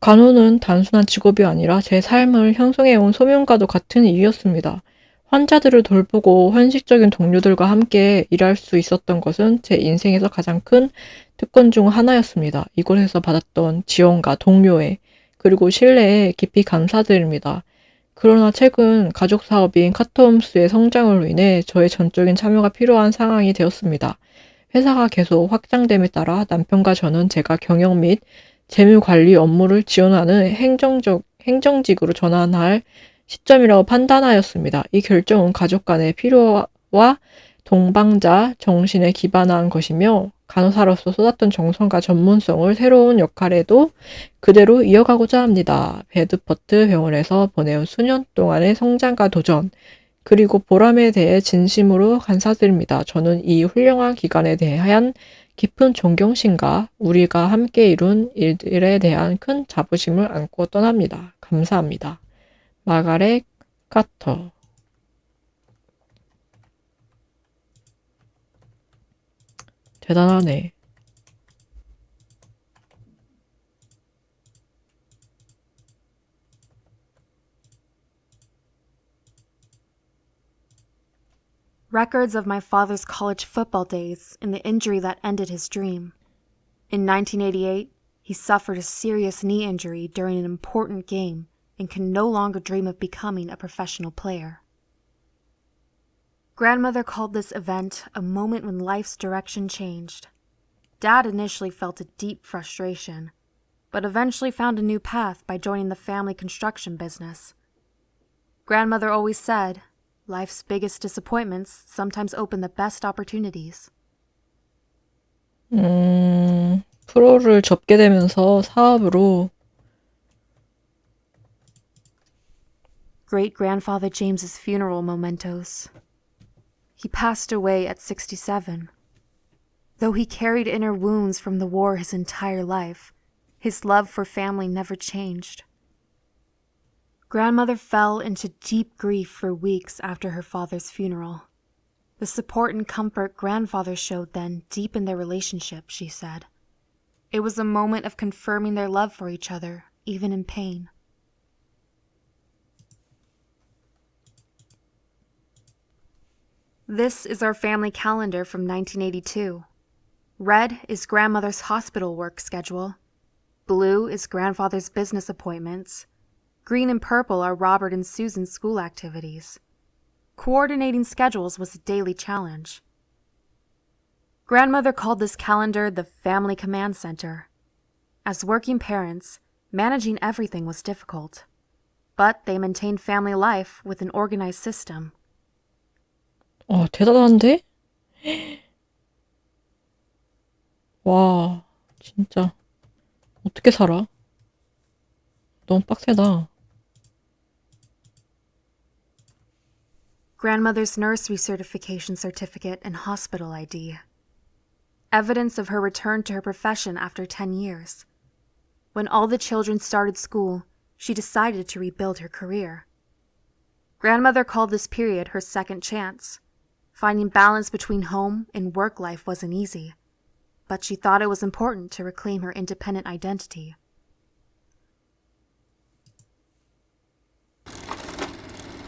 간호는 단순한 직업이 아니라 제 삶을 형성해온 소명과도 같은 이유였습니다. 환자들을 돌보고 헌식적인 동료들과 함께 일할 수 있었던 것은 제 인생에서 가장 큰 특권 중 하나였습니다. 이곳에서 받았던 지원과 동료애, 그리고 신뢰에 깊이 감사드립니다. 그러나 최근 가족 사업인 카트홈스의 성장으로 인해 저의 전적인 참여가 필요한 상황이 되었습니다. 회사가 계속 확장됨에 따라 남편과 저는 제가 경영 및 재무 관리 업무를 지원하는 행정직으로 전환할 시점이라고 판단하였습니다. 이 결정은 가족 간의 필요와 동방자 정신에 기반한 것이며 간호사로서 쏟았던 정성과 전문성을 새로운 역할에도 그대로 이어가고자 합니다. 베드퍼트 병원에서 보내온 수년 동안의 성장과 도전, 그리고 보람에 대해 진심으로 감사드립니다. 저는 이 훌륭한 기간에 대한 깊은 존경심과 우리가 함께 이룬 일들에 대한 큰 자부심을 안고 떠납니다. 감사합니다. 마가렛 카터. 대단하네. Records of my father's college football days and the injury that ended his dream. In 1988, he suffered a serious knee injury during an important game and can no longer dream of becoming a professional player. Grandmother called this event a moment when life's direction changed. Dad initially felt a deep frustration, but eventually found a new path by joining the family construction business. Grandmother always said, "Life's biggest disappointments sometimes open the best opportunities." 프로를 접게 되면서 사업으로 Great-grandfather James's funeral mementos. He passed away at 67. Though he carried inner wounds from the war his entire life, his love for family never changed. Grandmother fell into deep grief for weeks after her father's funeral. The support and comfort grandfather showed then deepened their relationship, she said. It was a moment of confirming their love for each other, even in pain. This is our family calendar from 1982. Red is grandmother's hospital work schedule. Blue is grandfather's business appointments. Green and purple are Robert and Susan's school activities. Coordinating schedules was a daily challenge. Grandmother called this calendar the Family Command Center. As working parents, managing everything was difficult. But they maintained family life with an organized system. 대단한데? 와, 진짜. 어떻게 살아? 너무 빡세다. Grandmother's nurse recertification certificate and hospital ID. Evidence of her return to her profession after 10 years. When all the children started school, she decided to rebuild her career. Grandmother called this period her second chance. Finding balance between home and work life wasn't easy, but she thought it was important to reclaim her independent identity.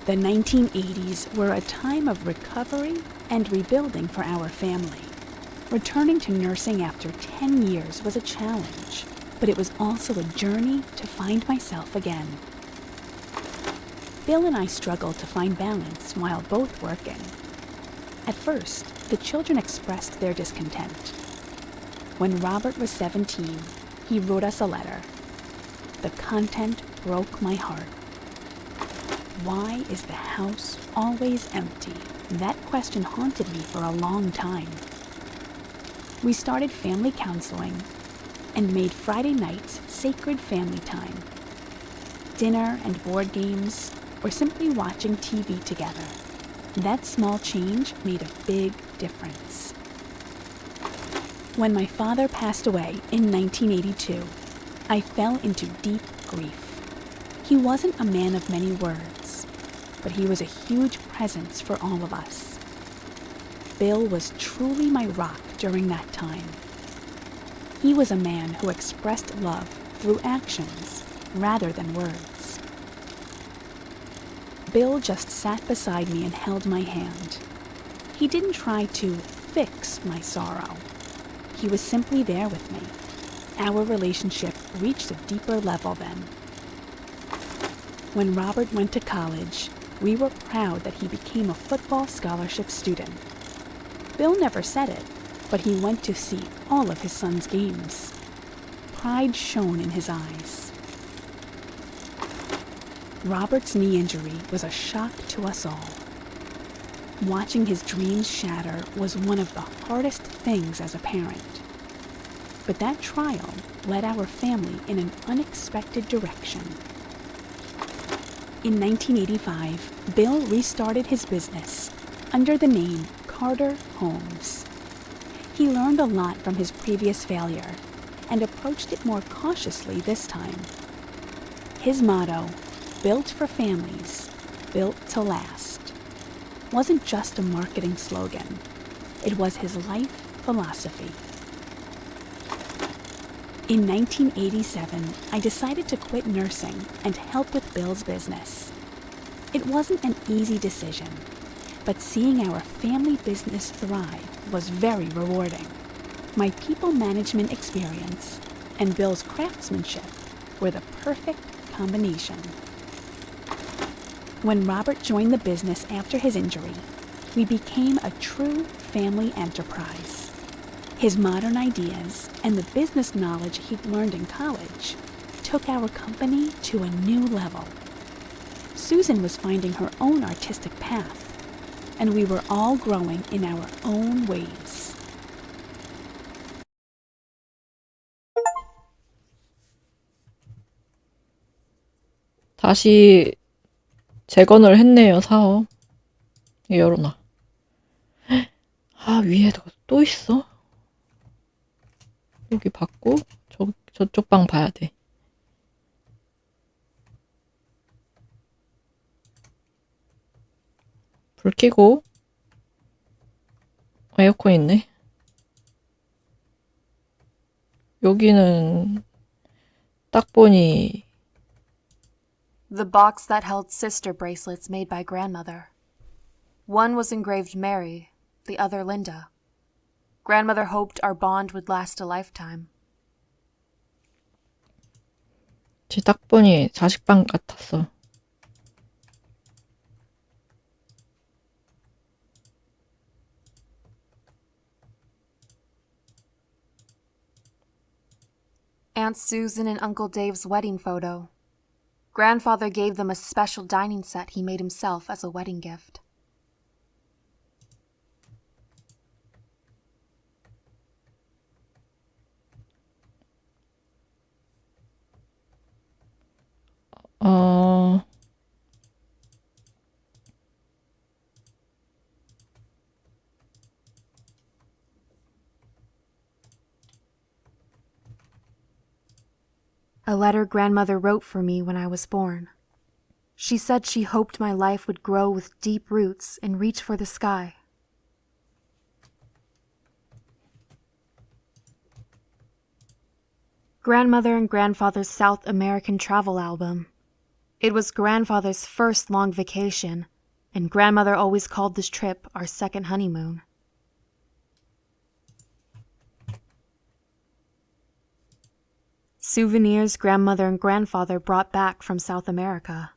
The 1980s were a time of recovery and rebuilding for our family. Returning to nursing after 10 years was a challenge, but it was also a journey to find myself again. Bill and I struggled to find balance while both working. At first, the children expressed their discontent. When Robert was 17, he wrote us a letter. The content broke my heart. Why is the house always empty? That question haunted me for a long time. We started family counseling and made Friday nights sacred family time. Dinner and board games, or simply watching TV together. That small change made a big difference. When my father passed away in 1982, I fell into deep grief. He wasn't a man of many words, but he was a huge presence for all of us. Bill was truly my rock during that time. He was a man who expressed love through actions rather than words. Bill just sat beside me and held my hand. He didn't try to fix my sorrow. He was simply there with me. Our relationship reached a deeper level then. When Robert went to college, we were proud that he became a football scholarship student. Bill never said it, but he went to see all of his son's games. Pride shone in his eyes. Robert's knee injury was a shock to us all. Watching his dreams shatter was one of the hardest things as a parent. But that trial led our family in an unexpected direction. In 1985, Bill restarted his business under the name Carter Homes. He learned a lot from his previous failure and approached it more cautiously this time. His motto, "Built for families, built to last," wasn't just a marketing slogan. It was his life philosophy. In 1987, I decided to quit nursing and help with Bill's business. It wasn't an easy decision, but seeing our family business thrive was very rewarding. My people management experience and Bill's craftsmanship were the perfect combination. When Robert joined the business after his injury, we became a true family enterprise. His modern ideas and the business knowledge he'd learned in college took our company to a new level. Susan was finding her own artistic path, and we were all growing in our own ways. 다시 재건을 했네요, 사업. 열어놔. 위에 또 있어? 여기 받고, 저쪽 방 봐야 돼. 불 켜고, 에어컨 있네. 여기는 딱 보니 The box that held sister bracelets made by grandmother. One was engraved Mary, the other Linda. Grandmother hoped our bond would last a lifetime. 딱 보니 자식방 같았어. Aunt Susan and Uncle Dave's wedding photo. Grandfather gave them a special dining set he made himself as a wedding gift. A letter grandmother wrote for me when I was born. She said she hoped my life would grow with deep roots and reach for the sky. Grandmother and grandfather's South American travel album. It was grandfather's first long vacation, and grandmother always called this trip our second honeymoon. Souvenirs grandmother and grandfather brought back from South America.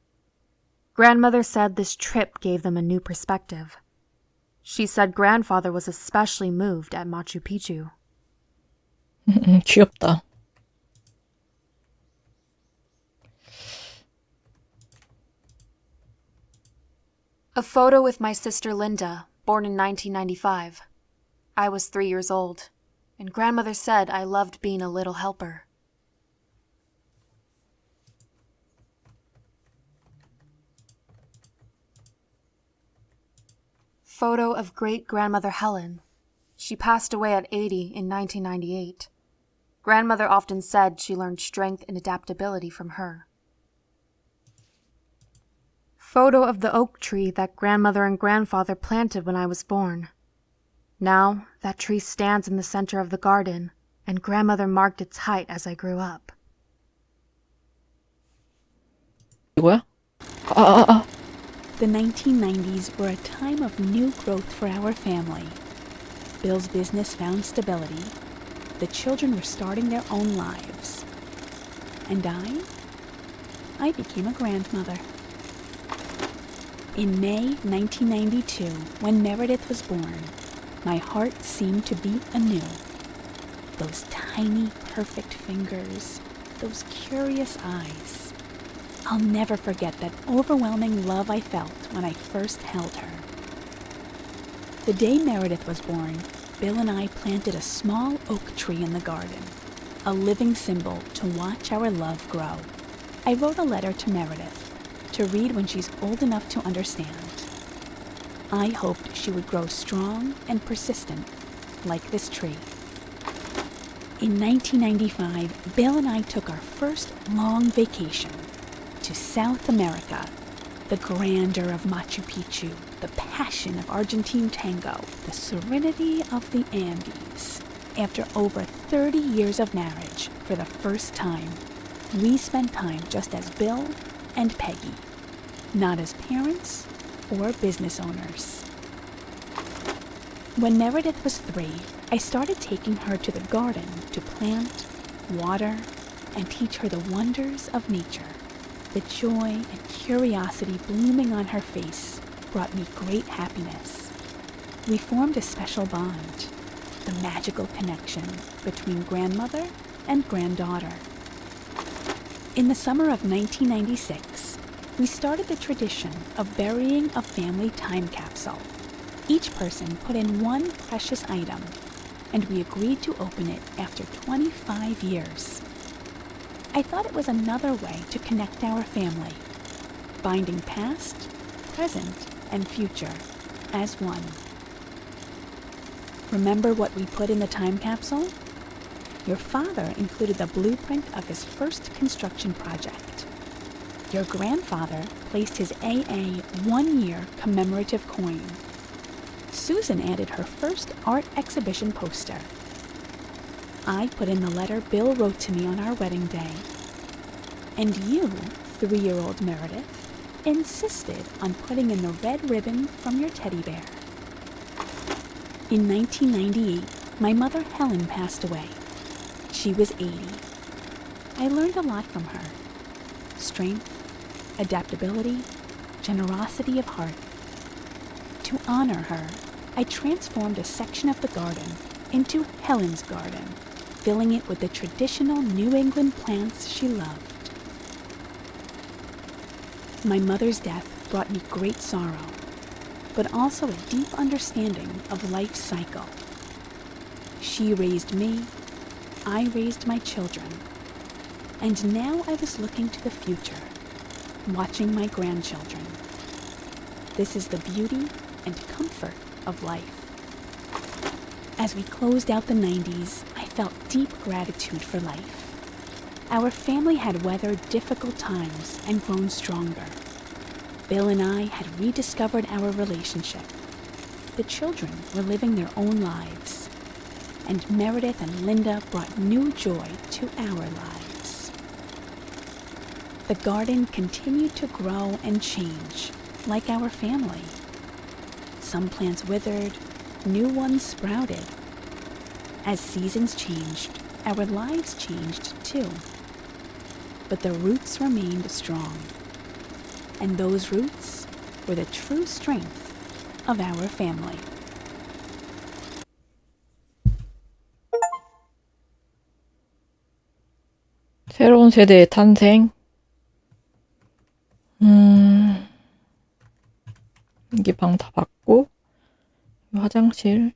Grandmother said this trip gave them a new perspective. She said grandfather was especially moved at Machu Picchu. 귀엽다. A photo with my sister Linda, born in 1995. I was 3 years old, and grandmother said I loved being a little helper. Photo of great-grandmother Helen. She passed away at 80 in 1998. Grandmother often said she learned strength and adaptability from her. Photo of the oak tree that grandmother and grandfather planted when I was born. Now, that tree stands in the center of the garden, and grandmother marked its height as I grew up. 이거야? The 1990s were a time of new growth for our family. Bill's business found stability. The children were starting their own lives. And I became a grandmother. In May 1992, when Meredith was born, my heart seemed to beat anew. Those tiny, perfect fingers, those curious eyes. I'll never forget that overwhelming love I felt when I first held her. The day Meredith was born, Bill and I planted a small oak tree in the garden, a living symbol to watch our love grow. I wrote a letter to Meredith to read when she's old enough to understand. I hoped she would grow strong and persistent, like this tree. In 1995, Bill and I took our first long vacation to South America. The grandeur of Machu Picchu, the passion of Argentine tango, the serenity of the Andes. After over 30 years of marriage, for the first time, we spent time just as Bill and Peggy, not as parents or business owners. When Meredith was 3, I started taking her to the garden to plant, water, and teach her the wonders of nature. The joy and curiosity blooming on her face brought me great happiness. We formed a special bond, the magical connection between grandmother and granddaughter. In the summer of 1996, we started the tradition of burying a family time capsule. Each person put in one precious item, and we agreed to open it after 25 years. I thought it was another way to connect our family, binding past, present, and future as one. Remember what we put in the time capsule? Your father included the blueprint of his first construction project. Your grandfather placed his AA one-year commemorative coin. Susan added her first art exhibition poster. I put in the letter Bill wrote to me on our wedding day. And you, 3-year-old Meredith, insisted on putting in the red ribbon from your teddy bear. In 1998, my mother Helen passed away. She was 80. I learned a lot from her. Strength, adaptability, generosity of heart. To honor her, I transformed a section of the garden into Helen's garden, filling it with the traditional New England plants she loved. My mother's death brought me great sorrow, but also a deep understanding of life's cycle. She raised me, I raised my children, and now I was looking to the future, watching my grandchildren. This is the beauty and comfort of life. As we closed out the 90s, I felt deep gratitude for life. Our family had weathered difficult times and grown stronger. Bill and I had rediscovered our relationship. The children were living their own lives. And Meredith and Linda brought new joy to our lives. The garden continued to grow and change, like our family. Some plants withered, new ones sprouted. As seasons changed, our lives changed too. But the roots remained strong. And those roots were the true strength of our family. 새로운 세대의 탄생. 여기 방 다 봤고, 화장실.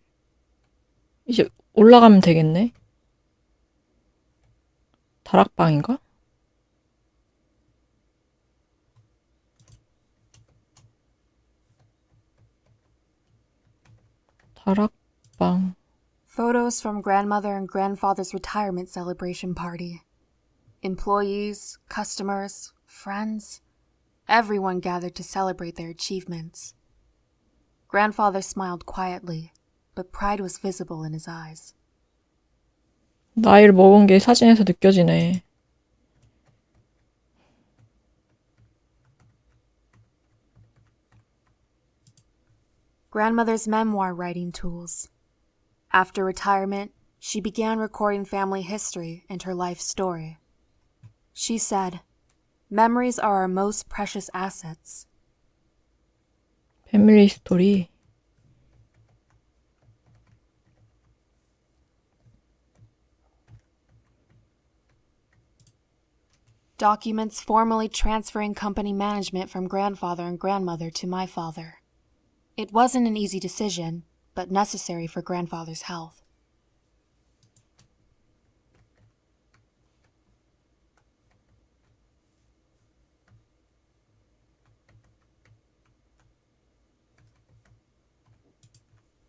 이제 올라가면 되겠네. 다락방인가? 다락방. Photos from grandmother and grandfather's retirement celebration party. Employees, customers, friends, everyone gathered to celebrate their achievements. Grandfather smiled quietly, but pride was visible in his eyes. 나이를 먹은 게 사진에서 느껴지네. Grandmother's memoir writing tools. After retirement, she began recording family history and her life story. She said, "Memories are our most precious assets." 패밀리 스토리. Documents formally transferring company management from grandfather and grandmother to my father. It wasn't an easy decision, but necessary for grandfather's health.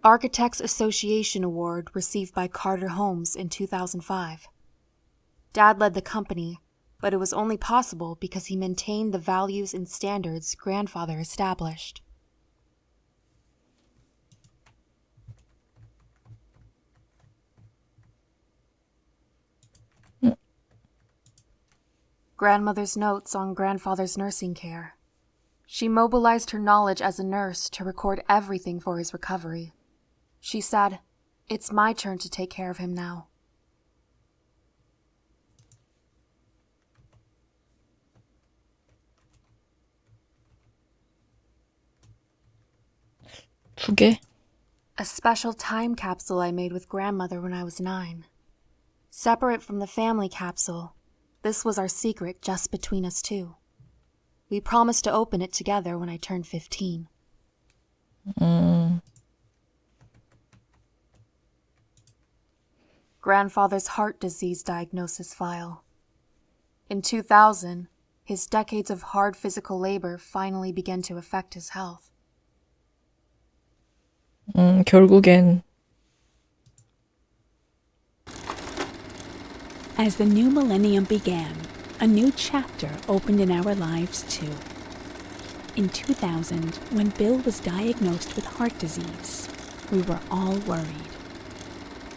Architects Association Award received by Carter Homes in 2005. Dad led the company, but it was only possible because he maintained the values and standards grandfather established. Grandmother's notes on grandfather's nursing care. She mobilized her knowledge as a nurse to record everything for his recovery. She said, "It's my turn to take care of him now." 두 개. A special time capsule I made with grandmother when I was 9. Separate from the family capsule, this was our secret just between us two. We promised to open it together when I turned 15. Grandfather's heart disease diagnosis file. In 2000, his decades of hard physical labor finally began to affect his health. 결국엔. As the new millennium began, a new chapter opened in our lives too. In 2000, when Bill was diagnosed with heart disease, we were all worried.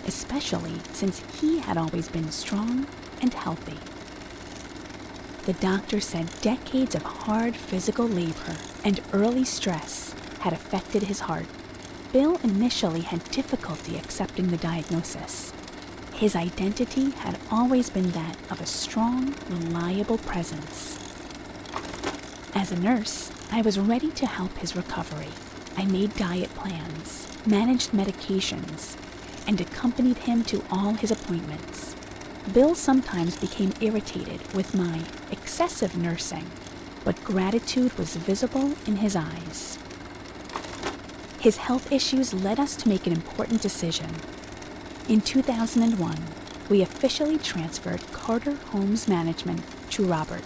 especially since he had always been strong and healthy. The doctor said decades of hard physical labor and early stress had affected his heart. Bill initially had difficulty accepting the diagnosis. His identity had always been that of a strong, reliable presence. As a nurse, I was ready to help his recovery. I made diet plans, managed medications, and accompanied him to all his appointments. Bill sometimes became irritated with my excessive nursing, but gratitude was visible in his eyes. His health issues led us to make an important decision. In 2001, we officially transferred Carter Homes Management to Robert.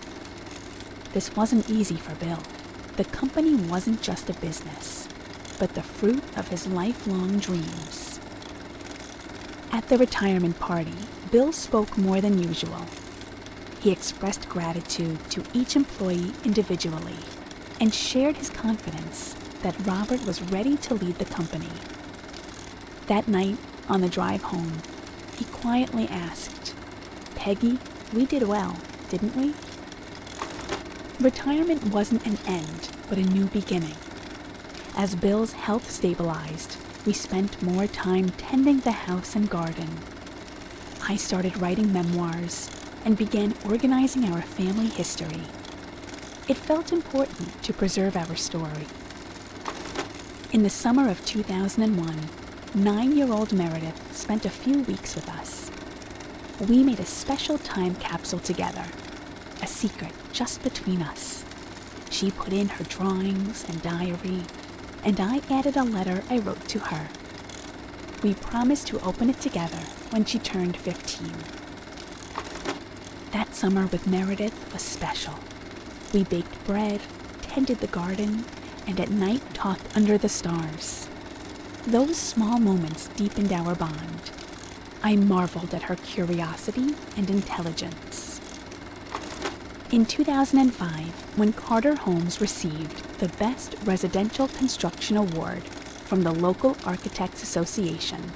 This wasn't easy for Bill. The company wasn't just a business, but the fruit of his lifelong dreams. At the retirement party, Bill spoke more than usual. He expressed gratitude to each employee individually and shared his confidence that Robert was ready to lead the company. That night, on the drive home, he quietly asked, "Peggy, we did well, didn't we?" Retirement wasn't an end, but a new beginning. As Bill's health stabilized, we spent more time tending the house and garden. I started writing memoirs and began organizing our family history. It felt important to preserve our story. In the summer of 2001, 9-year-old Meredith spent a few weeks with us. We made a special time capsule together, a secret just between us. She put in her drawings and diary, and I added a letter I wrote to her. We promised to open it together when she turned 15. That summer with Meredith was special. We baked bread, tended the garden, and at night talked under the stars. Those small moments deepened our bond. I marveled at her curiosity and intelligence. In 2005, when Carter Homes received the Best Residential Construction Award from the local Architects Association,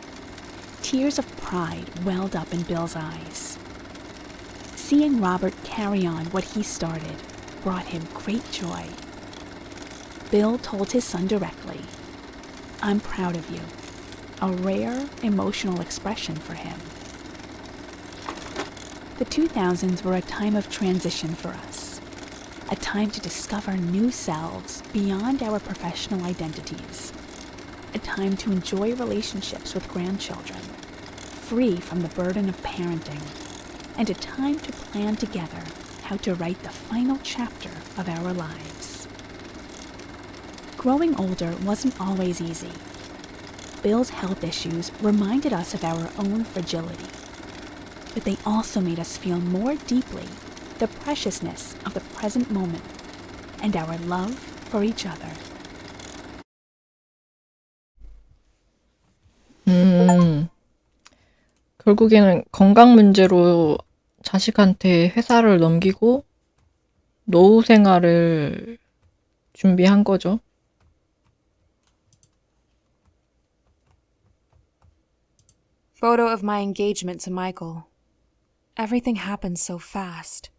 tears of pride welled up in Bill's eyes. Seeing Robert carry on what he started brought him great joy. Bill told his son directly, "I'm proud of you," a rare emotional expression for him. The 2000s were a time of transition for us, a time to discover new selves beyond our professional identities, a time to enjoy relationships with grandchildren, free from the burden of parenting, and a time to plan together how to write the final chapter of our lives. Growing older wasn't always easy. Bill's health issues reminded us of our own fragility, but they also made us feel more deeply the preciousness of the present moment and our love for each other. 결국에는 건강 문제로 자식한테 회사를 넘기고 노후 생활을 준비한 거죠. Photo of my engagement to Michael. Everything happened so fast.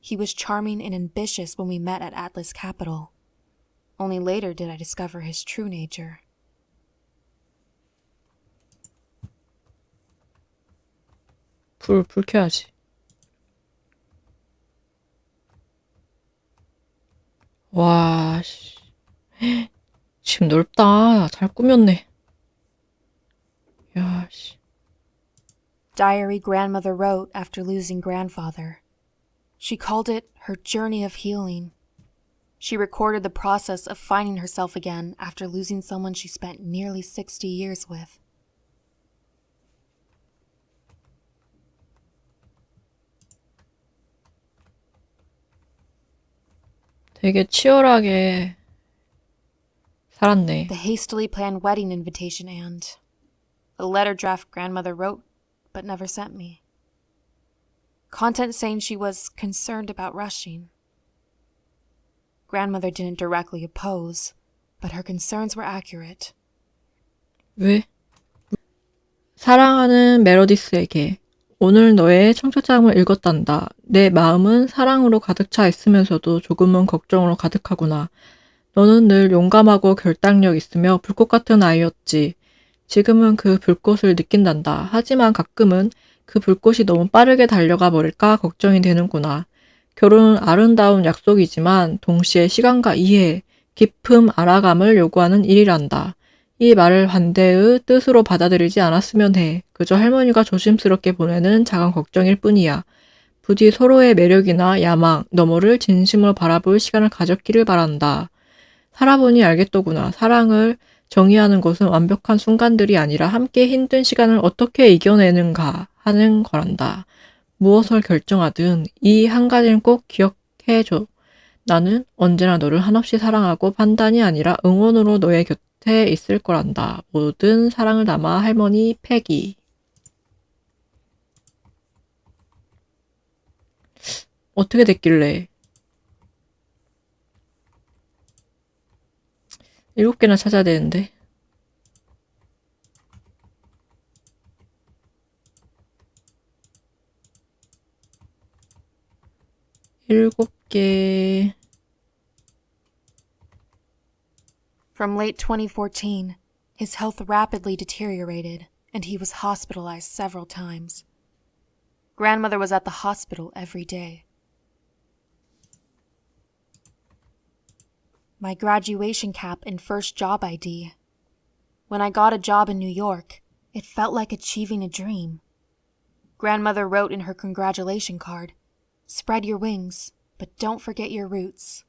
He was charming and ambitious when we met at Atlas Capital. Only later did I discover his true nature. 불 켜야지. 와, 씨. 집 넓다. 잘 꾸몄네. 야, 씨. Diary grandmother wrote after losing grandfather. She called it her journey of healing. She recorded the process of finding herself again after losing someone she spent nearly 60 years with. 되게 치열하게 살았네. The hastily planned wedding invitation and a letter draft grandmother wrote but never sent me. Content saying she was concerned about rushing. Grandmother didn't directly oppose, but her concerns were accurate. 왜? 사랑하는 메러디스에게 오늘 너의 청첩장을 읽었단다. 내 마음은 사랑으로 가득 차 있으면서도 조금은 걱정으로 가득하구나. 너는 늘 용감하고 결단력 있으며 불꽃 같은 아이였지. 지금은 그 불꽃을 느낀단다. 하지만 가끔은 그 불꽃이 너무 빠르게 달려가 버릴까 걱정이 되는구나. 결혼은 아름다운 약속이지만 동시에 시간과 이해, 깊음, 알아감을 요구하는 일이란다. 이 말을 반대의 뜻으로 받아들이지 않았으면 해. 그저 할머니가 조심스럽게 보내는 작은 걱정일 뿐이야. 부디 서로의 매력이나 야망, 너머를 진심으로 바라볼 시간을 가졌기를 바란다. 살아보니 알겠더구나. 사랑을 정의하는 것은 완벽한 순간들이 아니라 함께 힘든 시간을 어떻게 이겨내는가 하는 거란다. 무엇을 결정하든 이 한 가지는 꼭 기억해줘. 나는 언제나 너를 한없이 사랑하고 판단이 아니라 응원으로 너의 곁에 있을 거란다. 모든 사랑을 담아 할머니 패기. 어떻게 됐길래 7개나 찾아야 되는데. 7개. From late 2014, his health rapidly deteriorated, and he was hospitalized several times. Grandmother was at the hospital every day. My graduation cap and first job ID. When I got a job in New York, it felt like achieving a dream. Grandmother wrote in her congratulation card, "Spread your wings, but don't forget your roots."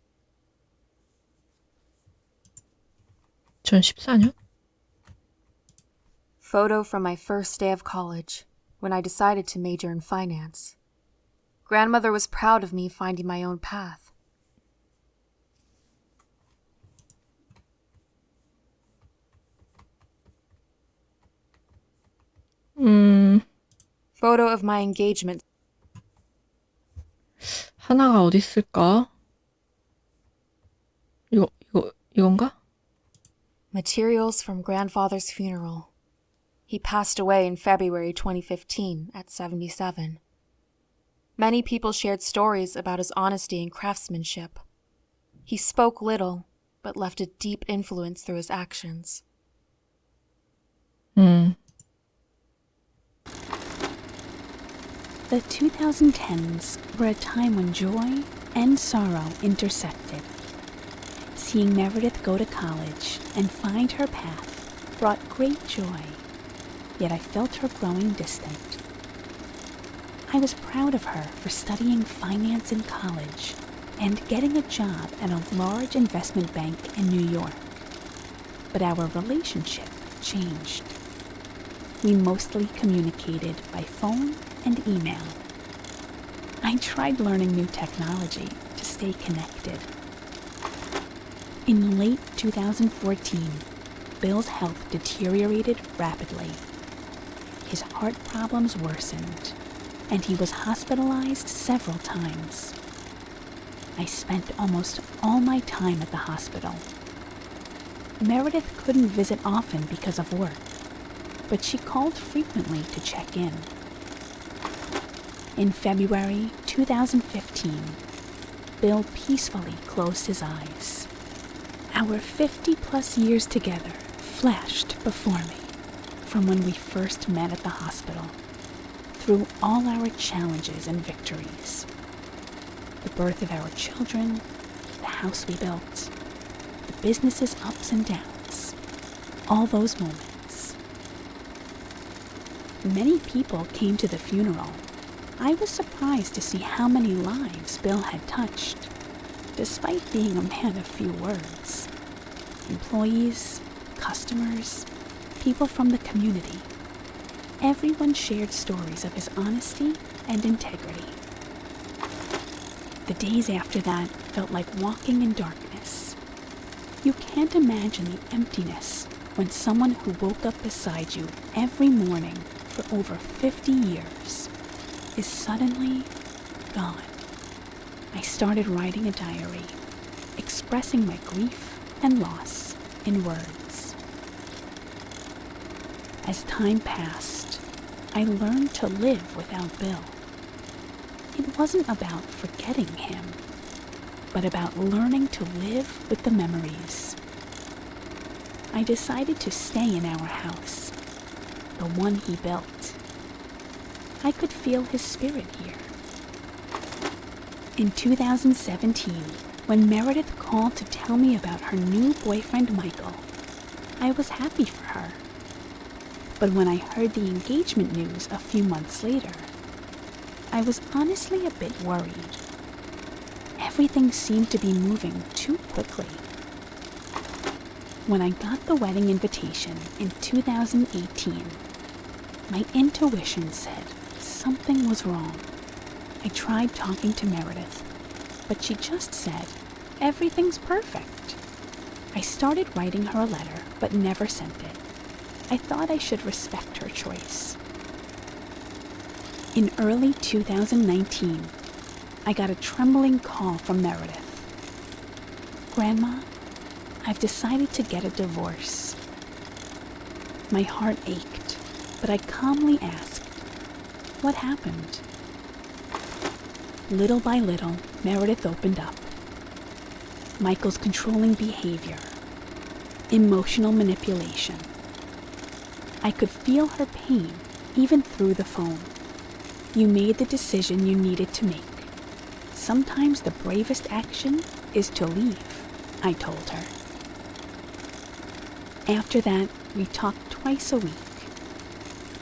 2014년? Photo from my first day of college, when I decided to major in finance. Grandmother was proud of me finding my own path. Photo of my engagement. 하나가 어디 있을까? 이건가? Materials from grandfather's funeral. He passed away in February 2015 at 77. Many people shared stories about his honesty and craftsmanship. He spoke little, but left a deep influence through his actions. The 2010s were a time when joy and sorrow intersected. Seeing Meredith go to college and find her path brought great joy, yet I felt her growing distant. I was proud of her for studying finance in college and getting a job at a large investment bank in New York. But our relationship changed. We mostly communicated by phone and email. I tried learning new technology to stay connected. In late 2014, Bill's health deteriorated rapidly. His heart problems worsened, and he was hospitalized several times. I spent almost all my time at the hospital. Meredith couldn't visit often because of work, but she called frequently to check in. In February 2015, Bill peacefully closed his eyes. Our 50-plus years together flashed before me, from when we first met at the hospital, through all our challenges and victories. The birth of our children, the house we built, the business's ups and downs, all those moments. Many people came to the funeral. I was surprised to see how many lives Bill had touched, despite being a man of few words. Employees, customers, people from the community. Everyone shared stories of his honesty and integrity. The days after that felt like walking in darkness. You can't imagine the emptiness when someone who woke up beside you every morning for over 50 years is suddenly gone. I started writing a diary, expressing my grief and loss in words. As time passed, I learned to live without Bill. It wasn't about forgetting him, but about learning to live with the memories. I decided to stay in our house, the one he built. I could feel his spirit here. In 2017, when Meredith called to tell me about her new boyfriend Michael, I was happy for her. But when I heard the engagement news a few months later, I was honestly a bit worried. Everything seemed to be moving too quickly. When I got the wedding invitation in 2018, my intuition said something was wrong. I tried talking to Meredith, but she just said, "Everything's perfect." I started writing her a letter, but never sent it. I thought I should respect her choice. In early 2019, I got a trembling call from Meredith. "Grandma, I've decided to get a divorce." My heart ached, but I calmly asked, "What happened?" Little by little, Meredith opened up. Michael's controlling behavior, emotional manipulation. I could feel her pain even through the phone. "You made the decision you needed to make. Sometimes the bravest action is to leave," I told her. After that, we talked twice a week,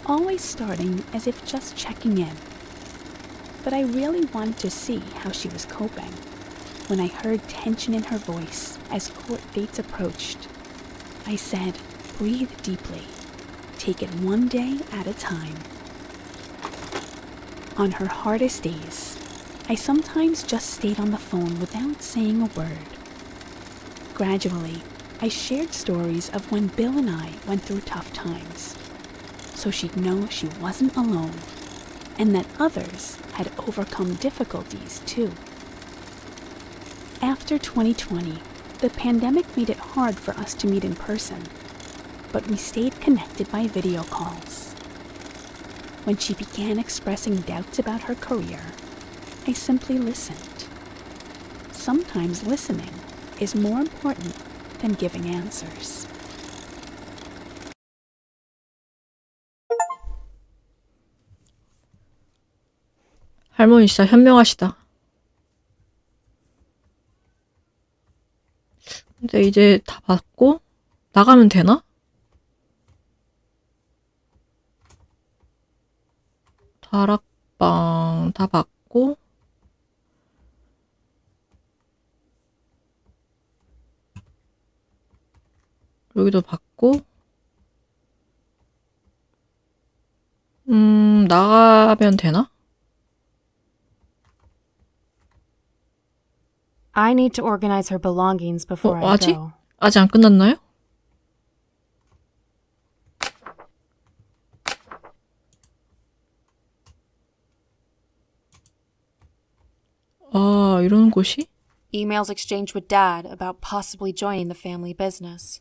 always starting as if just checking in. But I really wanted to see how she was coping. When I heard tension in her voice as court dates approached, I said, "Breathe deeply. Take it one day at a time." On her hardest days, I sometimes just stayed on the phone without saying a word. Gradually, I shared stories of when Bill and I went through tough times, so she'd know she wasn't alone, and that others had overcome difficulties too. After 2020, the pandemic made it hard for us to meet in person, but we stayed connected by video calls. When she began expressing doubts about her career, I simply listened. Sometimes listening is more important than giving answers. 할머니 진짜 현명하시다. 근데 이제 다 받고 나가면 되나? 다락방 다 받고 여기도 받고 나가면 되나? I need to organize her belongings before I 아직? go. 아직 안 끝났나요? 아, 이런 곳이? Emails exchanged with Dad about possibly joining the family business.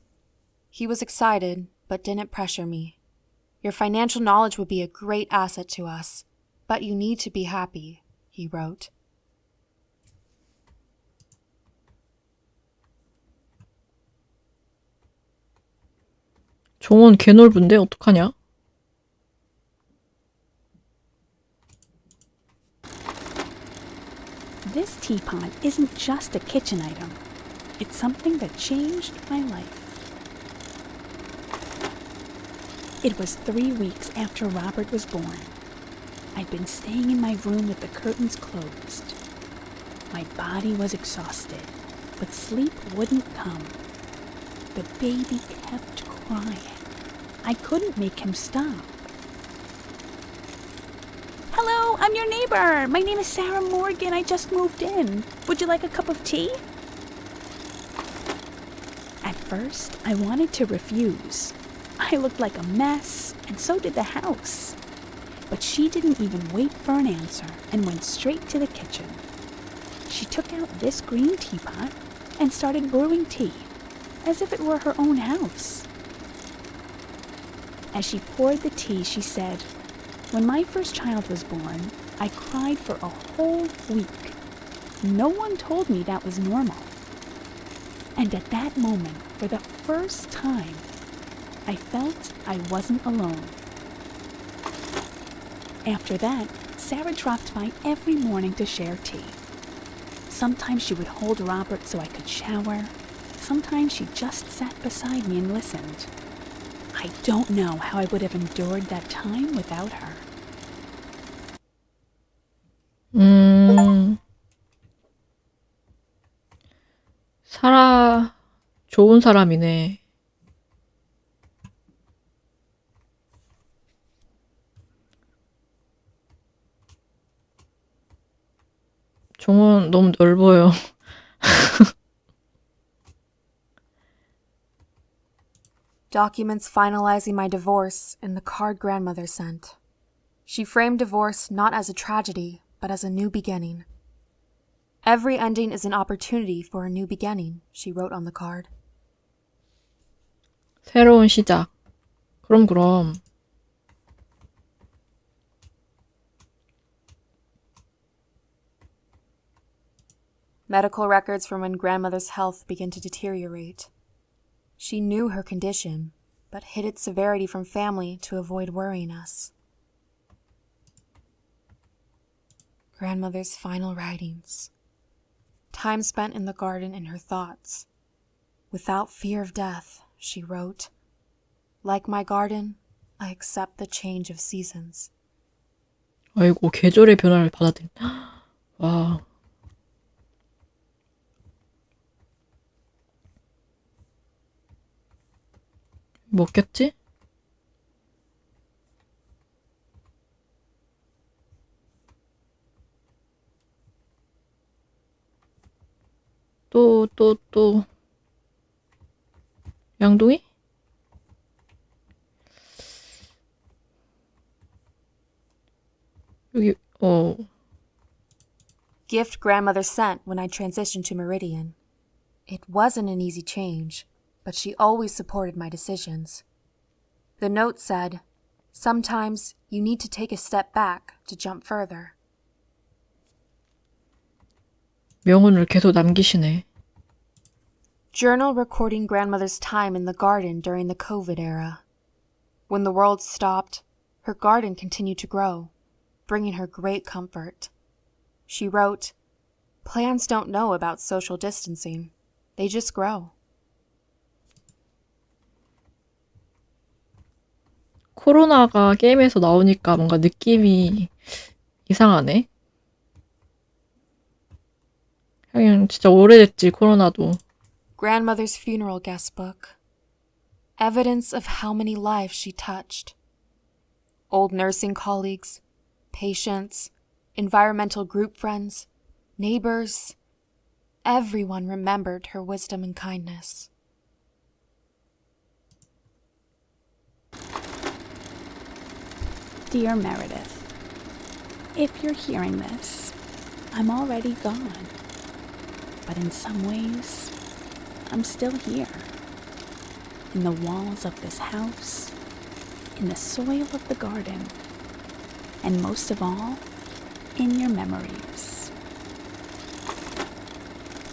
He was excited, but didn't pressure me. Your financial knowledge would be a great asset to us, but you need to be happy, he wrote. 정원 개넓은데 어떡하냐? This teapot isn't just a kitchen item. It's something that changed my life. It was 3 weeks after Robert was born. I'd been staying in my room with the curtains closed. My body was exhausted, but sleep wouldn't come. The baby kept crying. I couldn't make him stop. "Hello, I'm your neighbor. My name is Sarah Morgan. I just moved in. Would you like a cup of tea?" At first, I wanted to refuse. I looked like a mess, and so did the house. But she didn't even wait for an answer and went straight to the kitchen. She took out this green teapot and started brewing tea, as if it were her own house. As she poured the tea, she said, When my first child was born, I cried for a whole week. No one told me that was normal. And at that moment, for the first time, I felt I wasn't alone. After that, Sarah dropped by every morning to share tea. Sometimes she would hold Robert so I could shower. Sometimes she just sat beside me and listened. I don't know how I would have endured that time without her. 좋은 사람이네. 종은 너무 넓어요. Documents finalizing my divorce in the card grandmother sent. She framed divorce not as a tragedy, but as a new beginning. Every ending is an opportunity for a new beginning, she wrote on the card. 새로운 시작. 그럼. Medical records from when grandmother's health began to deteriorate. She knew her condition, but hid its severity from family to avoid worrying us. Grandmother's final writings. Time spent in the garden in her thoughts. Without fear of death, she wrote, like my garden, I accept the change of seasons. 아이고, 계절의 변화를 받아들인. 와. 먹겠지? 또. 양동이? 여기, Gift grandmother sent when I transitioned to Meridian. It wasn't an easy change, but she always supported my decisions. The note said, sometimes you need to take a step back to jump further. 명언을 계속 남기시네. Journal recording grandmother's time in the garden during the COVID era. When the world stopped, her garden continued to grow, bringing her great comfort. She wrote, plants don't know about social distancing. They just grow. 코로나가 게임에서 나오니까 뭔가 느낌이 이상하네. 하긴 진짜 오래됐지, 코로나도. Grandmother's funeral guest book. Evidence of how many lives she touched. Old nursing colleagues, patients, environmental group friends, neighbors. Everyone remembered her wisdom and kindness. Dear Meredith, if you're hearing this, I'm already gone. But in some ways, I'm still here. In the walls of this house, in the soil of the garden, and most of all, in your memories.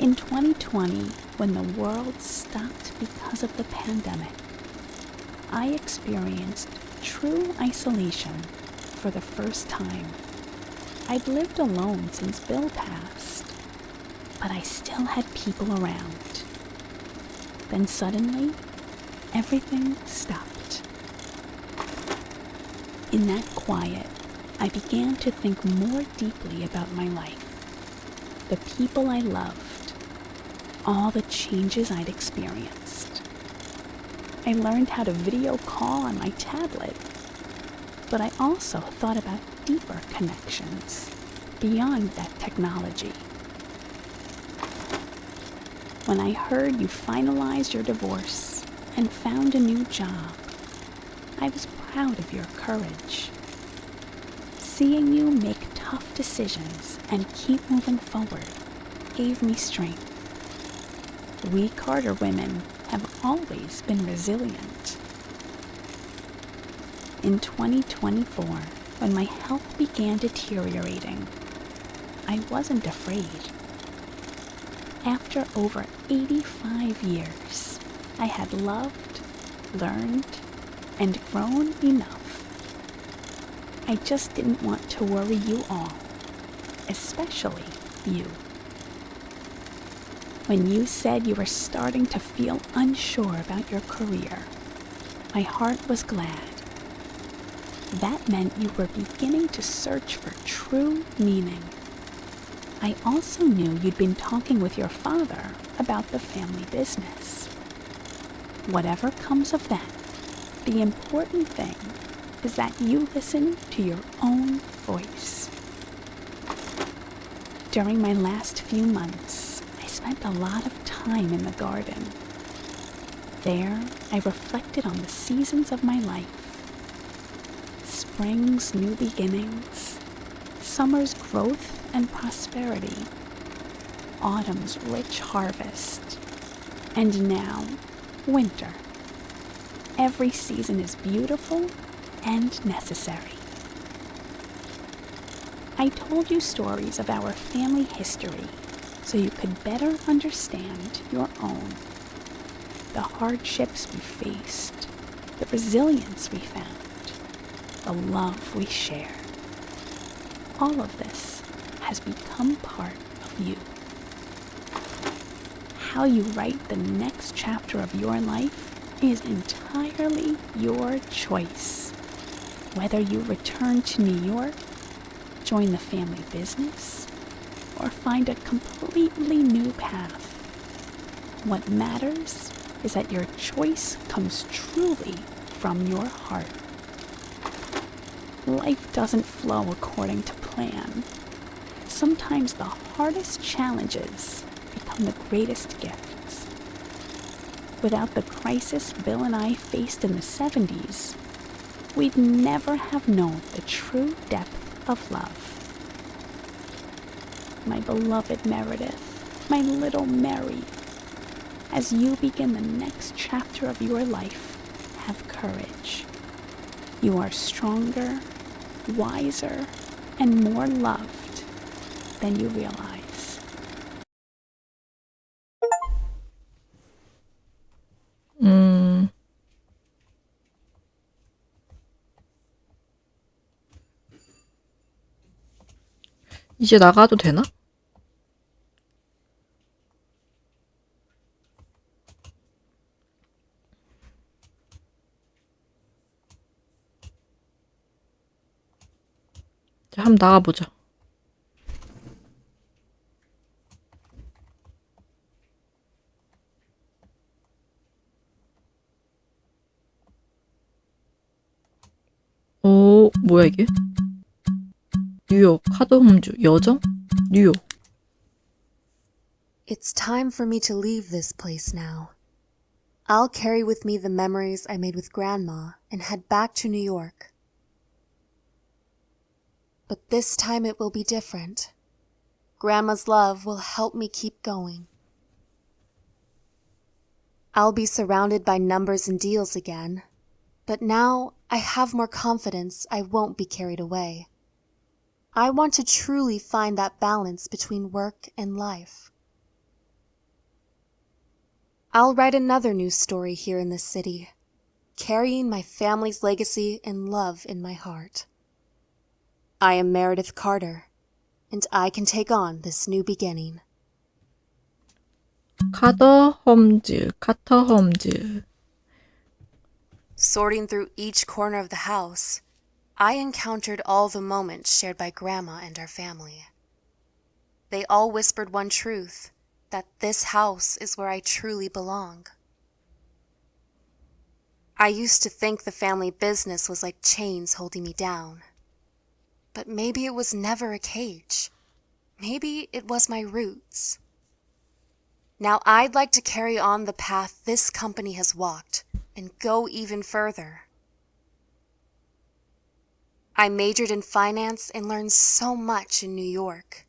In 2020, when the world stopped because of the pandemic, I experienced true isolation for the first time. I'd lived alone since Bill passed, but I still had people around. Then suddenly, everything stopped. In that quiet, I began to think more deeply about my life, the people I loved, all the changes I'd experienced. I learned how to video call on my tablet, but I also thought about deeper connections beyond that technology. When I heard you finalized your divorce and found a new job, I was proud of your courage. Seeing you make tough decisions and keep moving forward gave me strength. We Carter women have always been resilient. In 2024, when my health began deteriorating, I wasn't afraid. After over 85 years, I had loved, learned, and grown enough. I just didn't want to worry you all, especially you. When you said you were starting to feel unsure about your career, my heart was glad. That meant you were beginning to search for true meaning. I also knew you'd been talking with your father about the family business. Whatever comes of that, the important thing is that you listen to your own voice. During my last few months, I spent a lot of time in the garden. There, I reflected on the seasons of my life. Spring's new beginnings, summer's growth and prosperity, autumn's rich harvest, and now, winter. Every season is beautiful and necessary. I told you stories of our family history so you could better understand your own. The hardships we faced, the resilience we found, the love we shared. All of this has become part of you. How you write the next chapter of your life is entirely your choice. Whether you return to New York, join the family business, or find a completely new path, what matters is that your choice comes truly from your heart. Life doesn't flow according to plan. Sometimes the hardest challenges become the greatest gifts. Without the crisis Bill and I faced in the 70s, we'd never have known the true depth of love. My beloved Meredith, my little Mary, as you begin the next chapter of your life, have courage. You are stronger, wiser, and more loved than you realize. 이제 나가도 되나? 자, 한번 나가보자. 오, 뭐야 이게? 뉴욕, 카드홈즈, 여정? 뉴욕. It's time for me to leave this place now. I'll carry with me the memories I made with Grandma and head back to New York. But this time it will be different. Grandma's love will help me keep going. I'll be surrounded by numbers and deals again, but now I have more confidence I won't be carried away. I want to truly find that balance between work and life. I'll write another new story here in this city, carrying my family's legacy and love in my heart. I am Meredith Carter, and I can take on this new beginning. 카터 홈즈. Sorting through each corner of the house, I encountered all the moments shared by Grandma and our family. They all whispered one truth, that this house is where I truly belong. I used to think the family business was like chains holding me down. But maybe it was never a cage. Maybe it was my roots. Now I'd like to carry on the path this company has walked and go even further. I majored in finance and learned so much in New York.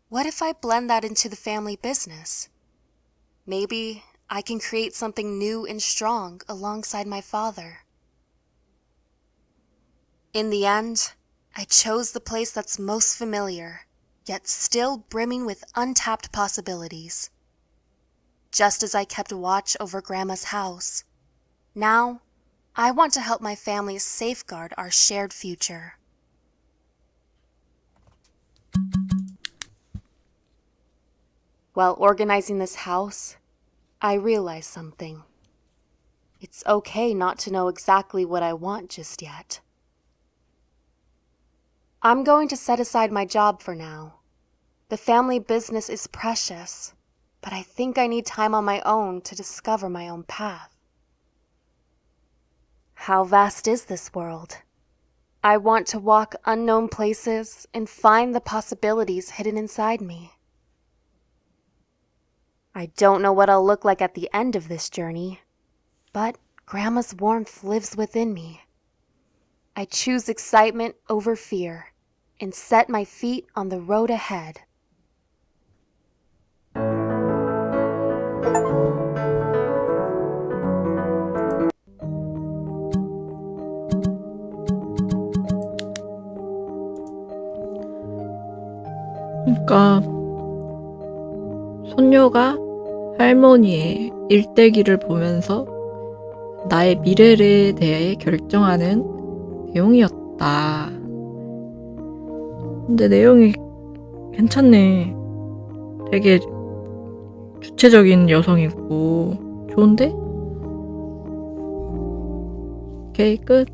What if I blend that into the family business? Maybe I can create something new and strong alongside my father. In the end, I chose the place that's most familiar, yet still brimming with untapped possibilities. Just as I kept watch over Grandma's house, now I want to help my family safeguard our shared future. While organizing this house, I realized something. It's okay not to know exactly what I want just yet. I'm going to set aside my job for now. The family business is precious, but I think I need time on my own to discover my own path. How vast is this world? I want to walk unknown places and find the possibilities hidden inside me. I don't know what I'll look like at the end of this journey, but Grandma's warmth lives within me. I choose excitement over fear and set my feet on the road ahead. 그러니까 손녀가 할머니의 일대기를 보면서 나의 미래에 대해 결정하는 내용이었다. 근데 내용이 괜찮네. 되게 주체적인 여성이고 좋은데? 오케이, 끝.